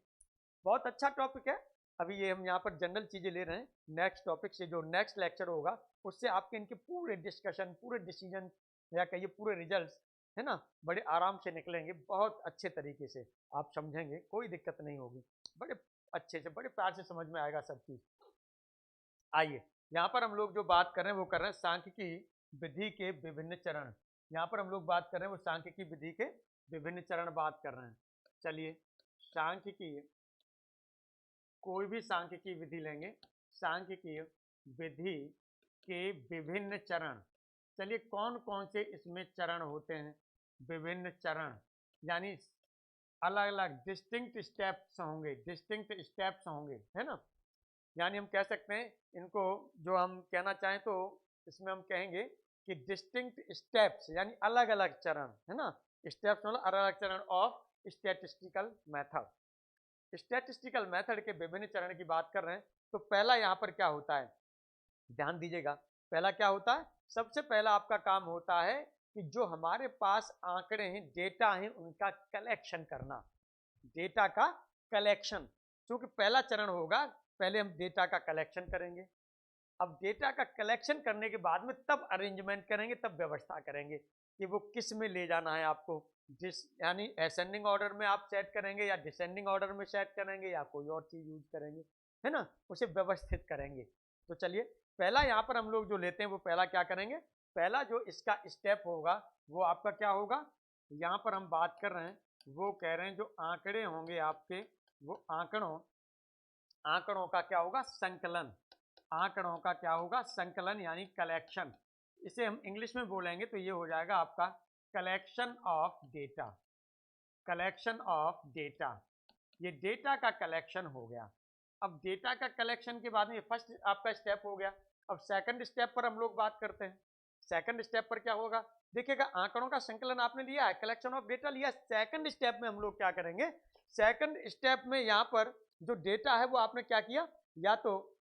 Speaker 1: बहुत अच्छा टॉपिक है, अभी ये हम यहाँ पर जनरल चीजें ले रहे हैं, नेक्स्ट टॉपिक से जो नेक्स्ट लेक्चर होगा उससे आपके इनके पूरे डिस्कशन, पूरे डिसीजन या कहिए पूरे रिजल्ट्स है ना, बड़े आराम से निकलेंगे, बहुत अच्छे तरीके से आप समझेंगे, कोई दिक्कत नहीं होगी, बड़े अच्छे से, बड़े प्यार से समझ में आएगा सब चीज। आइए यहाँ पर हम लोग जो बात कर रहे हैं वो कर रहे हैं सांख्यिकी विधि के विभिन्न चरण, यहाँ पर हम लोग बात कर रहे हैं वो सांख्यिकी विधि के विभिन्न चरण बात कर रहे हैं। चलिए सांख्यिकी, कोई भी सांख्यिकी विधि लेंगे, सांख्यिकी विधि के विभिन्न चरण, चलिए कौन कौन से इसमें चरण होते हैं, विभिन्न चरण यानी अलग अलग डिस्टिंक्ट स्टेप्स होंगे, डिस्टिंक्ट स्टेप्स होंगे, है ना, यानी हम कह सकते हैं इनको, जो हम कहना चाहें तो इसमें हम कहेंगे कि डिस्टिंक्ट स्टेप्स यानी अलग अलग चरण, है ना, स्टेप्स मतलब अलग अलग चरण of statistical method. Statistical method के विभिन्न चरण की बात कर रहे हैं, तो पहला यहाँ पर क्या होता है, ध्यान दीजिएगा, पहला क्या होता है, सबसे पहला आपका काम होता है कि जो हमारे पास आंकड़े हैं, डेटा हैं, उनका कलेक्शन करना, डेटा का कलेक्शन, क्योंकि पहला चरण होगा, पहले हम डेटा का कलेक्शन करेंगे, अब डेटा का कलेक्शन करने के बाद में तब अरेंजमेंट करेंगे, तब व्यवस्था करेंगे कि वो किस में ले जाना है आपको, जिस यानी असेंडिंग ऑर्डर में आप सेट करेंगे या डिसेंडिंग ऑर्डर में सेट करेंगे या कोई और चीज यूज करेंगे, है ना, उसे व्यवस्थित करेंगे। तो चलिए पहला यहाँ पर हम लोग जो लेते हैं वो पहला क्या करेंगे, पहला जो इसका स्टेप होगा वो आपका क्या होगा, यहाँ पर हम बात कर रहे हैं वो कह रहे हैं जो आंकड़े होंगे आपके, वो आंकड़ों का क्या होगा, संकलन। आंकड़ों का क्या होगा, संकलन यानी कलेक्शन। इसे हम इंग्लिश में बोलेंगे तो ये हो जाएगा आपका collection of data. Collection of data, ये डेटा का कलेक्शन हो गया। अब डेटा का कलेक्शन के बाद में फर्स्ट आपका स्टेप हो गया। अब सेकंड स्टेप पर हम लोग बात करते हैं। सेकंड स्टेप पर क्या होगा, देखिएगा आंकड़ों का संकलन आपने लिया है, कलेक्शन ऑफ डेटा लिया। सेकंड स्टेप में हम लोग क्या करेंगे, सेकंड स्टेप में यहाँ पर जो डेटा है वो आपने क्या किया, या तो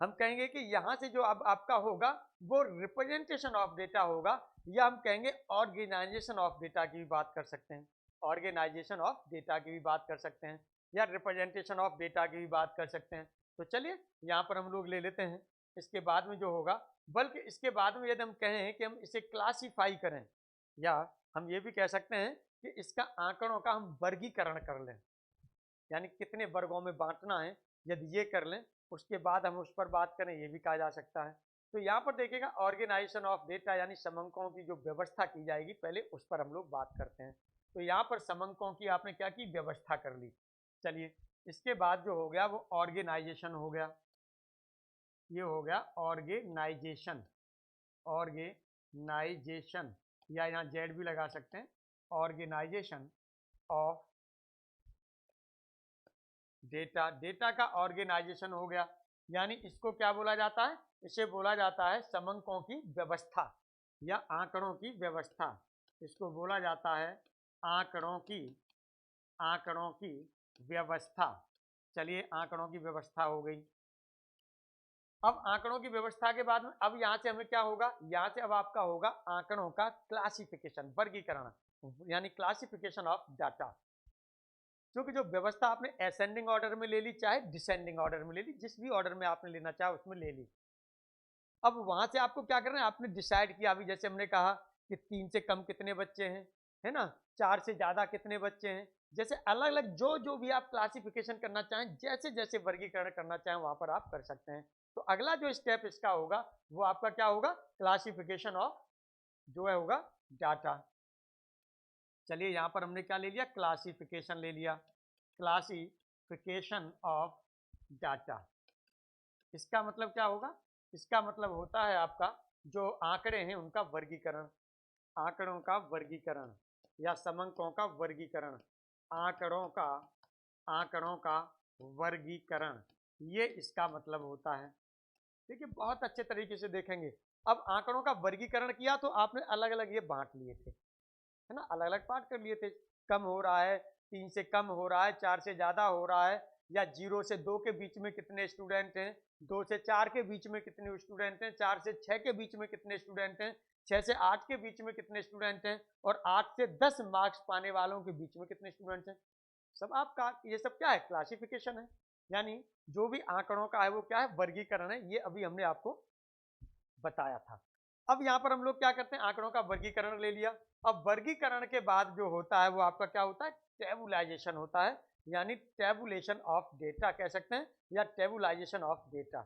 Speaker 1: हम कहेंगे कि यहां से जो अब आपका होगा वो रिप्रेजेंटेशन ऑफ डेटा होगा, या हम कहेंगे ऑर्गेनाइजेशन ऑफ डेटा की भी बात कर सकते हैं। ऑर्गेनाइजेशन ऑफ डेटा की भी बात कर सकते हैं, या रिप्रेजेंटेशन ऑफ डेटा की भी बात कर सकते हैं। तो चलिए यहाँ पर हम लोग ले लेते हैं। इसके बाद में जो होगा, बल्कि इसके बाद में यदि हम कहें कि हम इसे क्लासीफाई करें, या हम ये भी कह सकते हैं कि इसका आंकड़ों का हम वर्गीकरण कर लें, यानी कितने वर्गों में बांटना है, यदि ये कर लें उसके बाद हम उस पर बात करें, ये भी कहा जा सकता है। तो यहाँ पर देखिएगा ऑर्गेनाइजेशन ऑफ डेटा यानी समंकों की जो व्यवस्था की जाएगी, पहले उस पर हम लोग बात करते हैं। तो यहाँ पर समंकों की आपने क्या की, व्यवस्था कर ली। चलिए इसके बाद जो हो गया वो ऑर्गेनाइजेशन हो गया, ये हो गया ऑर्गेनाइजेशन। ऑर्गेनाइजेशन, या यहाँ जेड भी लगा सकते हैं, ऑर्गेनाइजेशन ऑफ डेटा। डेटा का ऑर्गेनाइजेशन हो गया, यानी इसको क्या बोला जाता है, इसे बोला जाता है समंकों की व्यवस्था या आंकड़ों की व्यवस्था। इसको बोला जाता है आंकड़ों की व्यवस्था। चलिए आंकड़ों की व्यवस्था हो गई। अब आंकड़ों की व्यवस्था के बाद में अब यहाँ से हमें क्या होगा, यहाँ से अब आपका होगा आंकड़ों का क्लासिफिकेशन, वर्गीकरण, यानी क्लासिफिकेशन ऑफ डाटा। क्योंकि जो व्यवस्था आपने असेंडिंग ऑर्डर में ले ली चाहे डिसेंडिंग ऑर्डर में ले ली, जिस भी ऑर्डर में आपने लेना चाहे उसमें ले ली। अब वहां से आपको क्या करना है, आपने डिसाइड किया। अभी जैसे हमने कहा कि 3 से कम कितने बच्चे हैं, है ना, 4 से ज्यादा कितने बच्चे हैं, जैसे अलग अलग जो जो भी आप क्लासिफिकेशन करना चाहें, जैसे जैसे वर्गीकरण करना चाहें वहां पर आप कर सकते हैं। तो अगला जो स्टेप इसका होगा वो आपका क्या होगा, क्लासिफिकेशन ऑफ जो है होगा डाटा। चलिए यहाँ पर हमने क्या ले लिया, क्लासिफिकेशन ले लिया, क्लासिफिकेशन ऑफ डाटा। इसका मतलब क्या होगा, इसका मतलब होता है आपका जो आंकड़े हैं उनका वर्गीकरण, आंकड़ों का वर्गीकरण या समंकों का वर्गीकरण, आंकड़ों का वर्गीकरण, ये इसका मतलब होता है। देखिए बहुत अच्छे तरीके से देखेंगे। अब आंकड़ों का वर्गीकरण किया तो आपने अलग अलग ये बांट लिए थे, है ना, अलग अलग पार्ट कर लिए थे। कम हो रहा है, 3 से कम हो रहा है, 4 से ज्यादा हो रहा है, या 0 से 2 के बीच में कितने स्टूडेंट हैं, 2 से 4 के बीच में कितने स्टूडेंट हैं, 4 से 6 के बीच में कितने स्टूडेंट हैं, 6 से 8 के बीच में कितने स्टूडेंट हैं, और 8 से 10 मार्क्स पाने वालों के बीच में कितने स्टूडेंट्स हैं। सब आपका ये सब क्या है, क्लासिफिकेशन है। यानी जो भी आंकड़ों का है वो क्या है, वर्गीकरण है। ये अभी हमने आपको बताया था। अब यहाँ पर हम लोग क्या करते हैं, आंकड़ों का वर्गीकरण ले लिया। अब वर्गीकरण के बाद जो होता है वो आपका क्या होता है, टेबुलाइजेशन होता है, यानी टेबुलेशन ऑफ डेटा कह सकते हैं, या टेबुलाइजेशन ऑफ डेटा।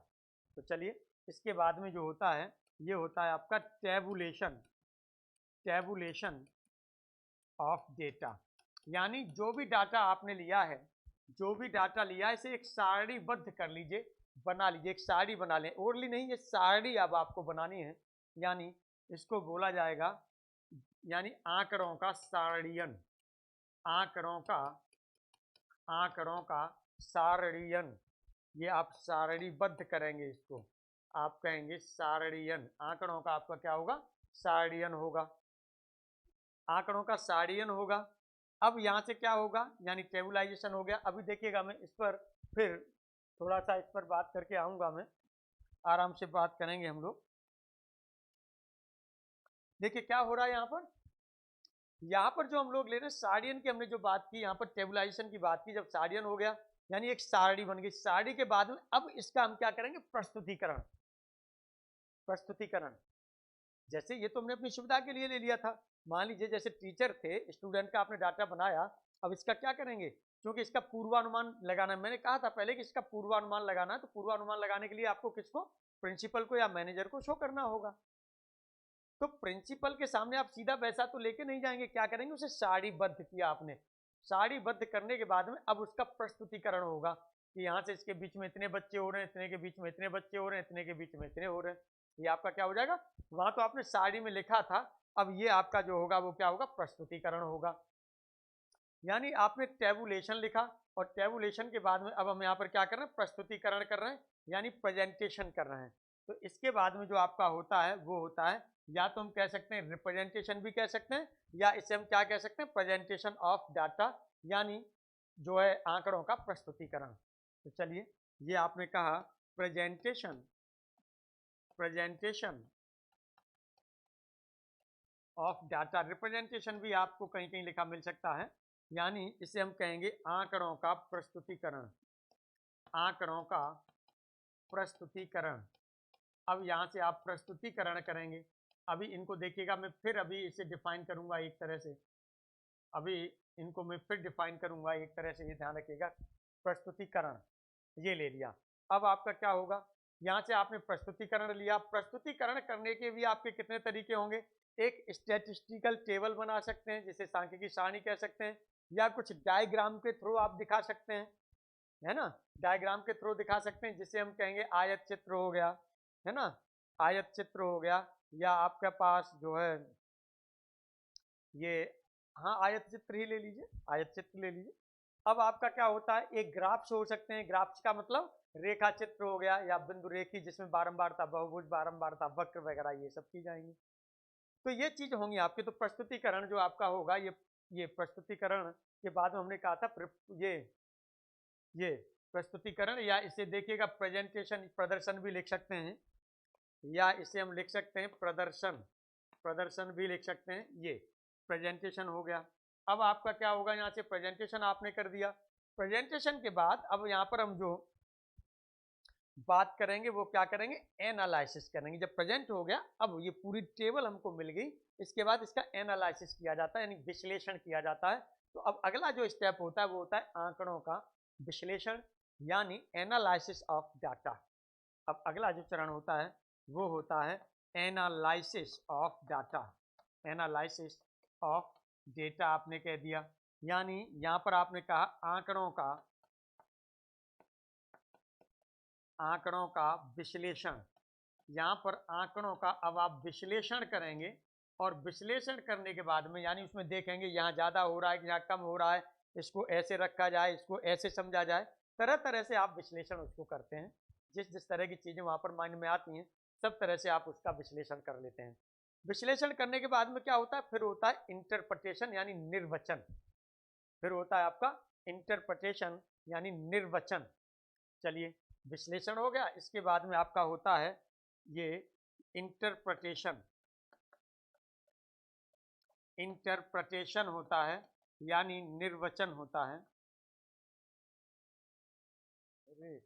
Speaker 1: तो चलिए इसके बाद में जो होता है ये होता है आपका टेबुलेशन, टेबुलेशन ऑफ डेटा। यानी जो भी डाटा आपने लिया है, जो भी डाटा लिया है इसे एक सारणीबद्ध कर लीजिए, बना लीजिए, एक सारणी बना लें, ओरली नहीं, ये सारणी अब आपको बनानी है। यानी इसको बोला जाएगा यानी आंकड़ों का सारणीयन, आंकड़ों का सारणीयन। ये आप सारणीबद्ध करेंगे, इसको आप कहेंगे सारणीयन। आंकड़ों का आपका क्या होगा, सारणीयन होगा, आंकड़ों का सारणीयन होगा। अब यहाँ से क्या होगा, यानी टेबुलाइजेशन हो गया। अभी देखिएगा मैं इस पर फिर थोड़ा सा इस पर बात करके आऊंगा, मैं आराम से बात करेंगे हम लोग। देखिए क्या हो रहा है यहाँ पर जो हम लोग ले रहे हैं सारणीयन की, हमने जो बात की यहाँ पर टेबुलाइजेशन की बात की, जब सारणीयन हो गया यानी एक सारणी बन गई। सारणी के बाद में अब इसका हम क्या करेंगे, प्रस्तुतिकरण। प्रस्तुतिकरण जैसे ये तो हमने अपनी सुविधा के लिए ले लिया था। मान लीजिए जैसे टीचर थे, स्टूडेंट का आपने डाटा बनाया, अब इसका क्या करेंगे, क्योंकि इसका पूर्वानुमान लगाना, मैंने कहा था पहले कि इसका पूर्वानुमान लगाना है, तो पूर्वानुमान लगाने के लिए आपको किसको, प्रिंसिपल को या मैनेजर को शो करना होगा। तो प्रिंसिपल के सामने आप सीधा पैसा तो लेके नहीं जाएंगे, क्या करेंगे, उसे सारणीबद्ध किया आपने। सारणीबद्ध करने के बाद में अब उसका प्रस्तुतिकरण होगा। कि यहाँ से इसके बीच में इतने बच्चे हो रहे हैं, इतने के बीच में इतने बच्चे हो रहे हैं, इतने के बीच में इतने हो रहे हैं। ये आपका क्या हो जाएगा, वहां तो आपने सारणी में लिखा था, अब ये आपका जो होगा वो क्या होगा, प्रस्तुतिकरण होगा। यानी आपने टेबुलेशन लिखा और टेबुलेशन के बाद में अब हम यहाँ पर क्या कर रहे हैं, प्रस्तुतिकरण कर रहे हैं, यानी प्रेजेंटेशन कर रहे हैं। तो इसके बाद में जो आपका होता है वो होता है, या तो हम कह सकते हैं रिप्रेजेंटेशन भी कह सकते हैं, या इसे हम क्या कह सकते हैं, प्रेजेंटेशन ऑफ डाटा, यानी जो है आंकड़ों का प्रस्तुतिकरण। तो चलिए, ये आपने कहा presentation, presentation of data. Representation भी आपको कहीं कहीं लिखा मिल सकता है, यानी इसे हम कहेंगे आंकड़ों का प्रस्तुतिकरण, आंकड़ों का प्रस्तुतिकरण। अब यहाँ से आप प्रस्तुतिकरण करेंगे, अभी इनको देखिएगा, मैं फिर अभी इसे डिफाइन करूंगा एक तरह से, अभी इनको मैं फिर डिफाइन करूंगा एक तरह से, ये ध्यान रखिएगा। प्रस्तुतिकरण ये ले लिया, अब आपका क्या होगा, यहाँ से आपने प्रस्तुतिकरण लिया। प्रस्तुतिकरण करने के भी आपके कितने तरीके होंगे, एक स्टैटिस्टिकल टेबल बना सकते हैं जिसे सांख्यिकी सारणी कह सकते हैं, या कुछ डायग्राम के थ्रू आप दिखा सकते हैं, है ना, डायग्राम के थ्रू दिखा सकते हैं, जिसे हम कहेंगे आयत चित्र हो गया, है ना, आयत चित्र हो गया, या आपके पास जो है ये, हाँ आयत चित्र ही ले लीजिए, आयत चित्र ले लीजिए। अब आपका क्या होता है, एक ग्राफ्स हो सकते हैं, ग्राफ्स का मतलब रेखा चित्र हो गया, या बिंदु रेखी जिसमें बारंबारता, बहुभुज, बारंबारता, वक्र वगैरह ये सब चीज आएंगी। तो ये चीज होंगी आपकी। तो प्रस्तुतिकरण जो आपका होगा, ये प्रस्तुतिकरण के बाद में हमने कहा था ये प्रस्तुतिकरण, या इसे देखिएगा प्रेजेंटेशन, प्रदर्शन भी लिख सकते हैं, या इसे हम लिख सकते हैं प्रदर्शन, प्रदर्शन भी लिख सकते हैं। ये प्रेजेंटेशन हो गया। अब आपका क्या होगा, यहाँ से प्रेजेंटेशन आपने कर दिया। प्रेजेंटेशन के बाद अब यहाँ पर हम जो बात करेंगे वो क्या करेंगे, एनालिसिस करेंगे। जब प्रेजेंट हो गया, अब ये पूरी टेबल हमको मिल गई, इसके बाद इसका एनालिसिस किया जाता है, यानी विश्लेषण किया जाता है। तो अब अगला जो स्टेप होता है वो होता है आंकड़ों का विश्लेषण, यानी एनालिसिस ऑफ डाटा। अब अगला जो चरण होता है वो होता है analysis of data, analysis of data आपने कह दिया, यानी यहां पर आपने कहा आंकड़ों का विश्लेषण। यहाँ पर आंकड़ों का अब आप विश्लेषण करेंगे, और विश्लेषण करने के बाद में यानी उसमें देखेंगे यहाँ ज़्यादा हो रहा है कि यहाँ कम हो रहा है, इसको ऐसे रखा जाए, इसको ऐसे समझा जाए, तरह तरह से आप विश्लेषण उसको करते हैं। जिस जिस तरह की चीज़ें वहाँ पर माइंड में आती हैं, सब तरह से आप उसका विश्लेषण कर लेते हैं। विश्लेषण करने के बाद में क्या होता है, फिर होता है इंटरप्रिटेशन, यानी निर्वचन। फिर होता है आपका इंटरप्रिटेशन, यानी निर्वचन। चलिए, विश्लेषण हो गया, इसके बाद में आपका होता है ये इंटरप्रिटेशन, इंटरप्रिटेशन होता है, यानी निर्वचन होता है। अरे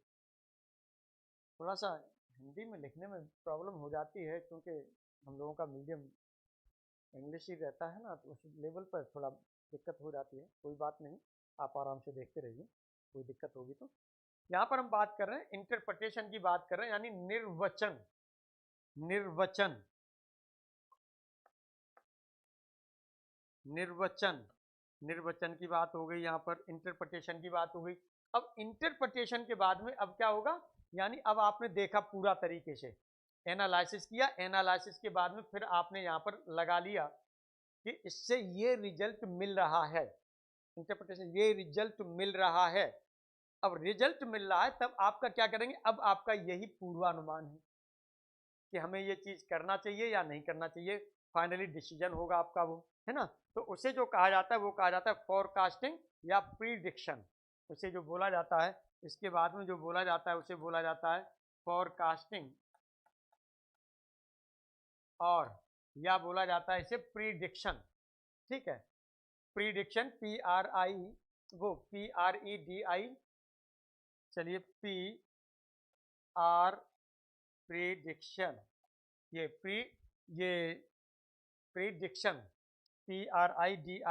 Speaker 1: थोड़ा सा हिंदी में लिखने में प्रॉब्लम हो जाती है, क्योंकि हम लोगों का मीडियम इंग्लिश ही रहता है ना, तो उस लेवल पर थोड़ा दिक्कत हो जाती है। कोई बात नहीं, आप आराम से देखते रहिए, कोई दिक्कत होगी तो। यहाँ पर हम बात कर रहे हैं इंटरप्रिटेशन की बात कर रहे हैं, यानी निर्वचन, निर्वचन, निर्वचन, निर्वचन की बात हो गई, यहाँ पर इंटरप्रिटेशन की बात हो गई। अब इंटरप्रिटेशन के बाद में अब क्या होगा, यानी अब आपने देखा पूरा तरीके से, एनालिसिस किया, एनालिसिस के बाद में फिर आपने यहाँ पर लगा लिया कि इससे ये रिजल्ट मिल रहा है, इंटरप्रिटेशन, ये रिजल्ट मिल रहा है। अब रिजल्ट मिल रहा है, तब आपका क्या करेंगे, अब आपका यही पूर्वानुमान है कि हमें ये चीज करना चाहिए या नहीं करना चाहिए। फाइनली डिसीजन होगा आपका वो, है ना। तो उसे जो कहा जाता है वो कहा जाता है फोरकास्टिंग या प्रीडिक्शन, उसे जो बोला जाता है, इसके बाद में जो बोला जाता है उसे बोला जाता है फोरकास्टिंग, और या बोला जाता है इसे प्रीडिक्शन। ठीक है, प्रीडिक्शन, PRI, वो PREDI, चलिए PR प्रीडिक्शन, ये प्रीडिक्शन, PRIDICTION।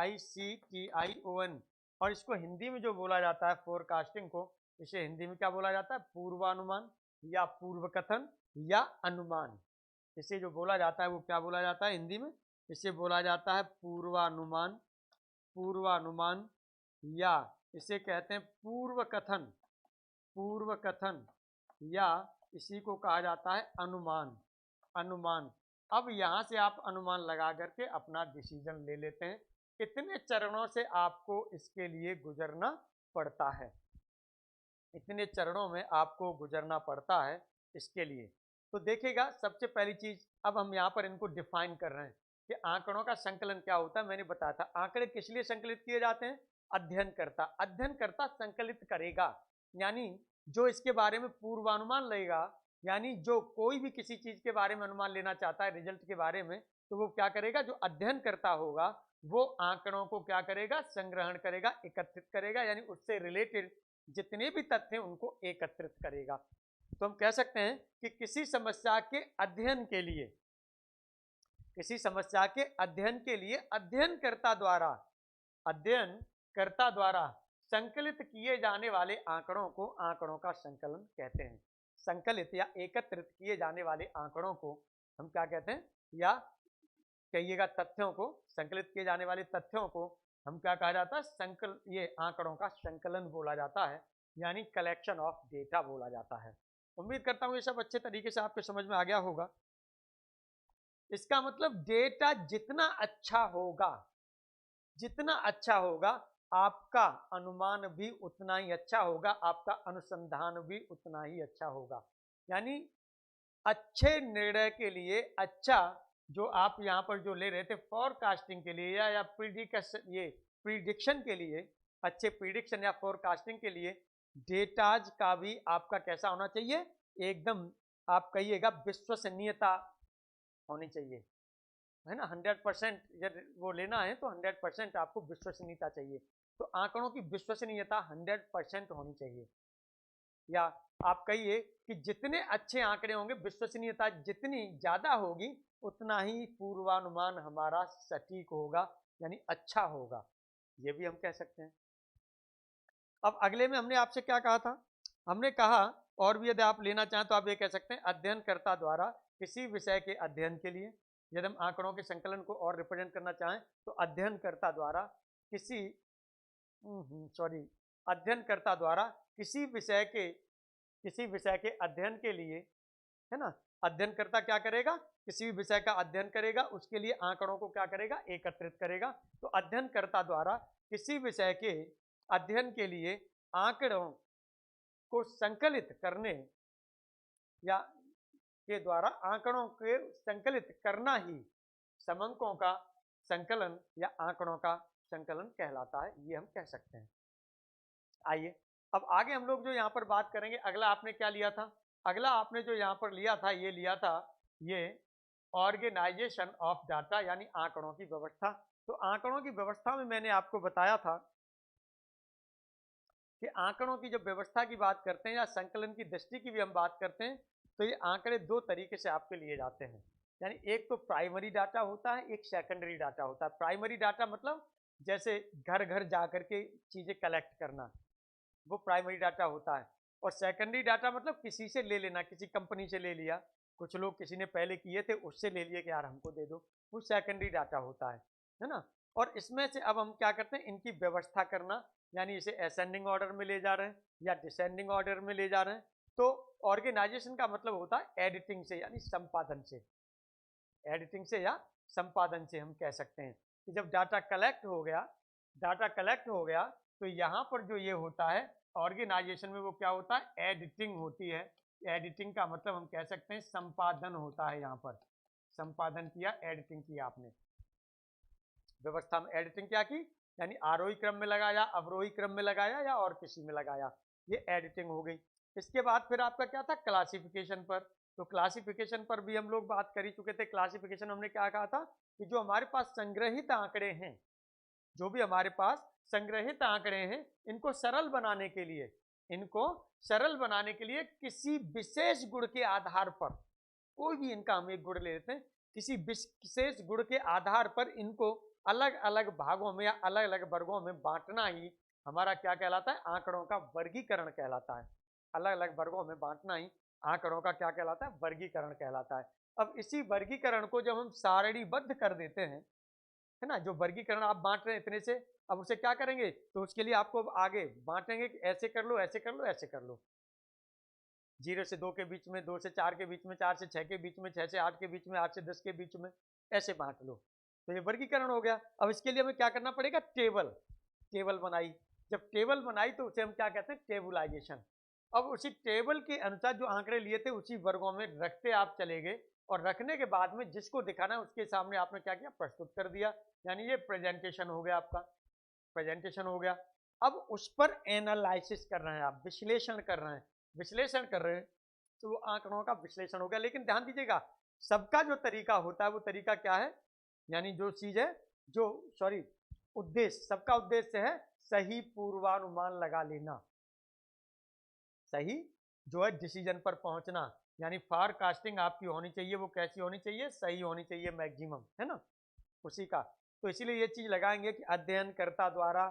Speaker 1: और इसको हिंदी में जो बोला जाता है फोरकास्टिंग को, इसे हिंदी में क्या बोला जाता है, पूर्वानुमान या पूर्वकथन या अनुमान। इसे जो बोला जाता है वो क्या बोला जाता है हिंदी में, इसे बोला जाता है पूर्वानुमान, पूर्वानुमान, या इसे कहते हैं पूर्व कथन, पूर्व कथन या इसी को कहा जाता है अनुमान। अनुमान, अब यहां से आप अनुमान लगा करके अपना डिसीजन ले लेते हैं। इतने चरणों से आपको इसके लिए गुजरना पड़ता है, इतने चरणों में आपको गुजरना पड़ता है इसके लिए। तो देखिएगा, सबसे पहली चीज, अब हम यहाँ पर इनको डिफाइन कर रहे हैं कि आंकड़ों का संकलन क्या होता है। मैंने बताया था आंकड़े किस लिए संकलित किए जाते हैं, अध्ययनकर्ता। अध्ययनकर्ता संकलित करेगा, यानी जो इसके बारे में पूर्वानुमान लेगा, यानी जो कोई भी किसी चीज के बारे में अनुमान लेना चाहता है रिजल्ट के बारे में, तो वो क्या करेगा, जो अध्ययनकर्ता होगा वो आंकड़ों को क्या करेगा, संग्रहण करेगा, एकत्रित करेगा, यानी उससे रिलेटेड जितने भी तथ्य हैं उनको एकत्रित करेगा। तो हम कह सकते हैं कि किसी समस्या के अध्ययन के लिए, किसी समस्या के अध्ययन के लिए अध्ययनकर्ता द्वारा संकलित किए जाने वाले आंकड़ों को आंकड़ों का संकलन कहते हैं। संकलित या एकत्रित किए जाने वाले आंकड़ों को हम क्या कहते हैं, या कहिएगा तथ्यों को, संकलित किए जाने वाले तथ्यों को हम क्या कहा जाता है, ये आंकड़ों का संकलन बोला जाता है, यानी कलेक्शन ऑफ डेटा बोला जाता है। उम्मीद करता हूं ये सब अच्छे तरीके से आपके समझ में आ गया होगा। इसका मतलब डेटा जितना अच्छा होगा, जितना अच्छा होगा, आपका अनुमान भी उतना ही अच्छा होगा, आपका अनुसंधान भी उतना ही अच्छा होगा। यानी अच्छे निर्णय के लिए, अच्छा जो आप यहाँ पर जो ले रहे थे फोरकास्टिंग के लिए या प्रिडिक्शन के लिए, अच्छे प्रिडिक्शन या फोरकास्टिंग के लिए डेटाज का भी आपका कैसा होना चाहिए, एकदम आप कहिएगा विश्वसनीयता होनी चाहिए, है ना। 100% जब वो लेना है तो 100% आपको विश्वसनीयता चाहिए। तो आंकड़ों की विश्वसनीयता 100% होनी चाहिए, या आप कहिए कि जितने अच्छे आंकड़े होंगे, विश्वसनीयता जितनी ज्यादा होगी, उतना ही पूर्वानुमान हमारा सटीक होगा, यानी अच्छा होगा, ये भी हम कह सकते हैं। अब अगले में हमने आपसे क्या कहा था, हमने कहा, और भी यदि आप लेना चाहें तो आप ये कह सकते हैं अध्ययनकर्ता द्वारा किसी विषय के अध्ययन के लिए, यदि हम आंकड़ों के संकलन को और रिप्रेजेंट करना चाहें तो अध्ययनकर्ता द्वारा अध्ययनकर्ता द्वारा किसी विषय के अध्ययन के लिए, है ना। अध्ययनकर्ता क्या करेगा, किसी भी विषय का अध्ययन करेगा, उसके लिए आंकड़ों को क्या करेगा, एकत्रित करेगा। तो अध्ययनकर्ता द्वारा किसी विषय के अध्ययन के लिए आंकड़ों को संकलित करने या के द्वारा आंकड़ों के संकलित करना ही समंकों का संकलन या आंकड़ों का संकलन कहलाता है, ये हम कह सकते हैं। आइए अब आगे हम लोग जो यहाँ पर बात करेंगे, अगला आपने क्या लिया था, अगला आपने जो यहाँ पर लिया था, ये ऑर्गेनाइजेशन ऑफ डाटा, यानी आंकड़ों की व्यवस्था। तो आंकड़ों की व्यवस्था में मैंने आपको बताया था कि आंकड़ों की जब व्यवस्था की बात करते हैं या संकलन की दृष्टि की भी हम बात करते हैं, तो ये आंकड़े दो तरीके से आपके लिए जाते हैं। यानी एक तो प्राइमरी डाटा होता है, एक सेकेंडरी डाटा होता है। प्राइमरी डाटा मतलब जैसे घर घर जा करके चीजें कलेक्ट करना, वो प्राइमरी डाटा होता है। और सेकेंडरी डाटा मतलब किसी से ले लेना, किसी कंपनी से ले लिया, कुछ लोग किसी ने पहले किए थे उससे ले लिए कि यार हमको दे दो, वो सेकेंडरी डाटा होता है ना। और इसमें से अब हम क्या करते हैं, इनकी व्यवस्था करना, यानी इसे असेंडिंग ऑर्डर में ले जा रहे हैं या डिसेंडिंग ऑर्डर में ले जा रहे हैं। तो ऑर्गेनाइजेशन का मतलब होता है एडिटिंग से, यानी संपादन से, एडिटिंग से या संपादन से हम कह सकते हैं कि जब डाटा कलेक्ट हो गया तो यहाँ पर जो ये होता है ऑर्गेनाइजेशन में, वो क्या होता है, एडिटिंग होती है। एडिटिंग का मतलब हम कह सकते हैं संपादन होता है। यहाँ पर संपादन किया, एडिटिंग किया, आपने व्यवस्था में एडिटिंग क्या की, यानी आरोही क्रम में लगाया, अवरोही क्रम में लगाया या और किसी में लगाया, ये एडिटिंग हो गई। इसके बाद फिर आपका क्या था, क्लासिफिकेशन पर। तो क्लासिफिकेशन पर भी हम लोग बात कर ही चुके थे। क्लासिफिकेशन हमने क्या कहा था कि जो हमारे पास संग्रहित आंकड़े हैं, जो भी हमारे पास संग्रहित आंकड़े हैं, इनको सरल बनाने के लिए किसी विशेष गुण के आधार पर, कोई भी इनका हम एक गुण ले लेते हैं, किसी विशेष गुण के आधार पर इनको अलग अलग भागों में या अलग अलग वर्गों में बांटना ही हमारा क्या कहलाता है, आंकड़ों का वर्गीकरण कहलाता है। अलग अलग वर्गों में बांटना ही आंकड़ों का क्या कहलाता है, वर्गीकरण कहलाता है। अब इसी वर्गीकरण को जब हम सारणीबद्ध कर देते हैं, है ना, जो वर्गीकरण आप बांट रहे हैं इतने से, अब उसे क्या करेंगे, तो उसके लिए आपको आगे बांटेंगे कि ऐसे कर लो, ऐसे कर लो, ऐसे कर लो। 0 से 2 के बीच में, 2 से 4 के बीच में, 4 से 6 के बीच में, 6 से 8 के बीच में, 8 से 10 के बीच में, ऐसे बांट लो। तो ये वर्गीकरण हो गया। अब इसके लिए हमें क्या करना पड़ेगा, टेबल। टेबल बनाई, जब टेबल बनाई तो उसे हम क्या कहते हैं, टेबुलाइजेशन। अब उसी टेबल के अनुसार जो आंकड़े लिए थे उसी वर्गों में रखते आप चले गए, और रखने के बाद में जिसको दिखाना है उसके सामने आपने क्या किया, प्रस्तुत कर दिया। यानी ये प्रेजेंटेशन हो गया, आपका प्रेजेंटेशन हो गया। अब उस पर एनालिसिस कर रहे हैं आप, विश्लेषण कर रहे हैं, विश्लेषण कर रहे हैं, तो आंकड़ों का विश्लेषण हो गया। लेकिन ध्यान दीजिएगा, सबका जो तरीका होता है वो तरीका क्या है, यानी जो चीज है, जो सॉरी उद्देश्य, सबका उद्देश्य है सही पूर्वानुमान लगा लेना, सही जो है डिसीजन पर पहुंचना। यानी फॉरकास्टिंग आपकी होनी चाहिए, वो कैसी होनी चाहिए, सही होनी चाहिए, मैक्सिमम, है ना, उसी का। तो इसीलिए ये चीज लगाएंगे कि अध्ययनकर्ता द्वारा,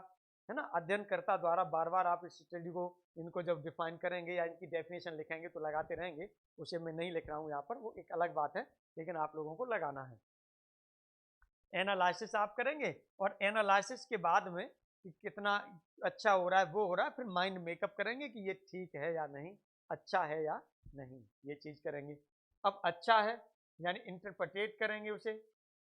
Speaker 1: है ना, अध्ययनकर्ता द्वारा। बार बार आप इस स्टडी को, इनको जब डिफाइन करेंगे या इनकी डेफिनेशन लिखेंगे तो लगाते रहेंगे, उसे मैं नहीं लिख रहा हूँ यहाँ पर, वो एक अलग बात है, लेकिन आप लोगों को लगाना है। एनालिसिस आप करेंगे, और एनालिसिस के बाद में कि कितना अच्छा हो रहा है, वो हो रहा है, फिर माइंड मेकअप करेंगे कि ये ठीक है या नहीं, अच्छा है या नहीं, ये चीज करेंगे। अब अच्छा है यानी इंटरप्रेटेट करेंगे उसे।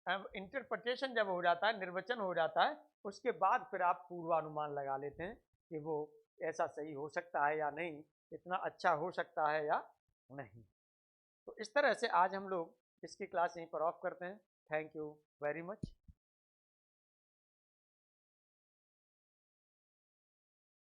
Speaker 1: अब इंटरप्रिटेशन जब हो जाता है, निर्वचन हो जाता है, उसके बाद फिर आप पूर्वानुमान लगा लेते हैं कि वो ऐसा सही हो सकता है या नहीं, इतना अच्छा हो सकता है या नहीं। तो इस तरह से आज हम लोग इसकी क्लास यहीं पर ऑफ करते हैं। Thank you very much.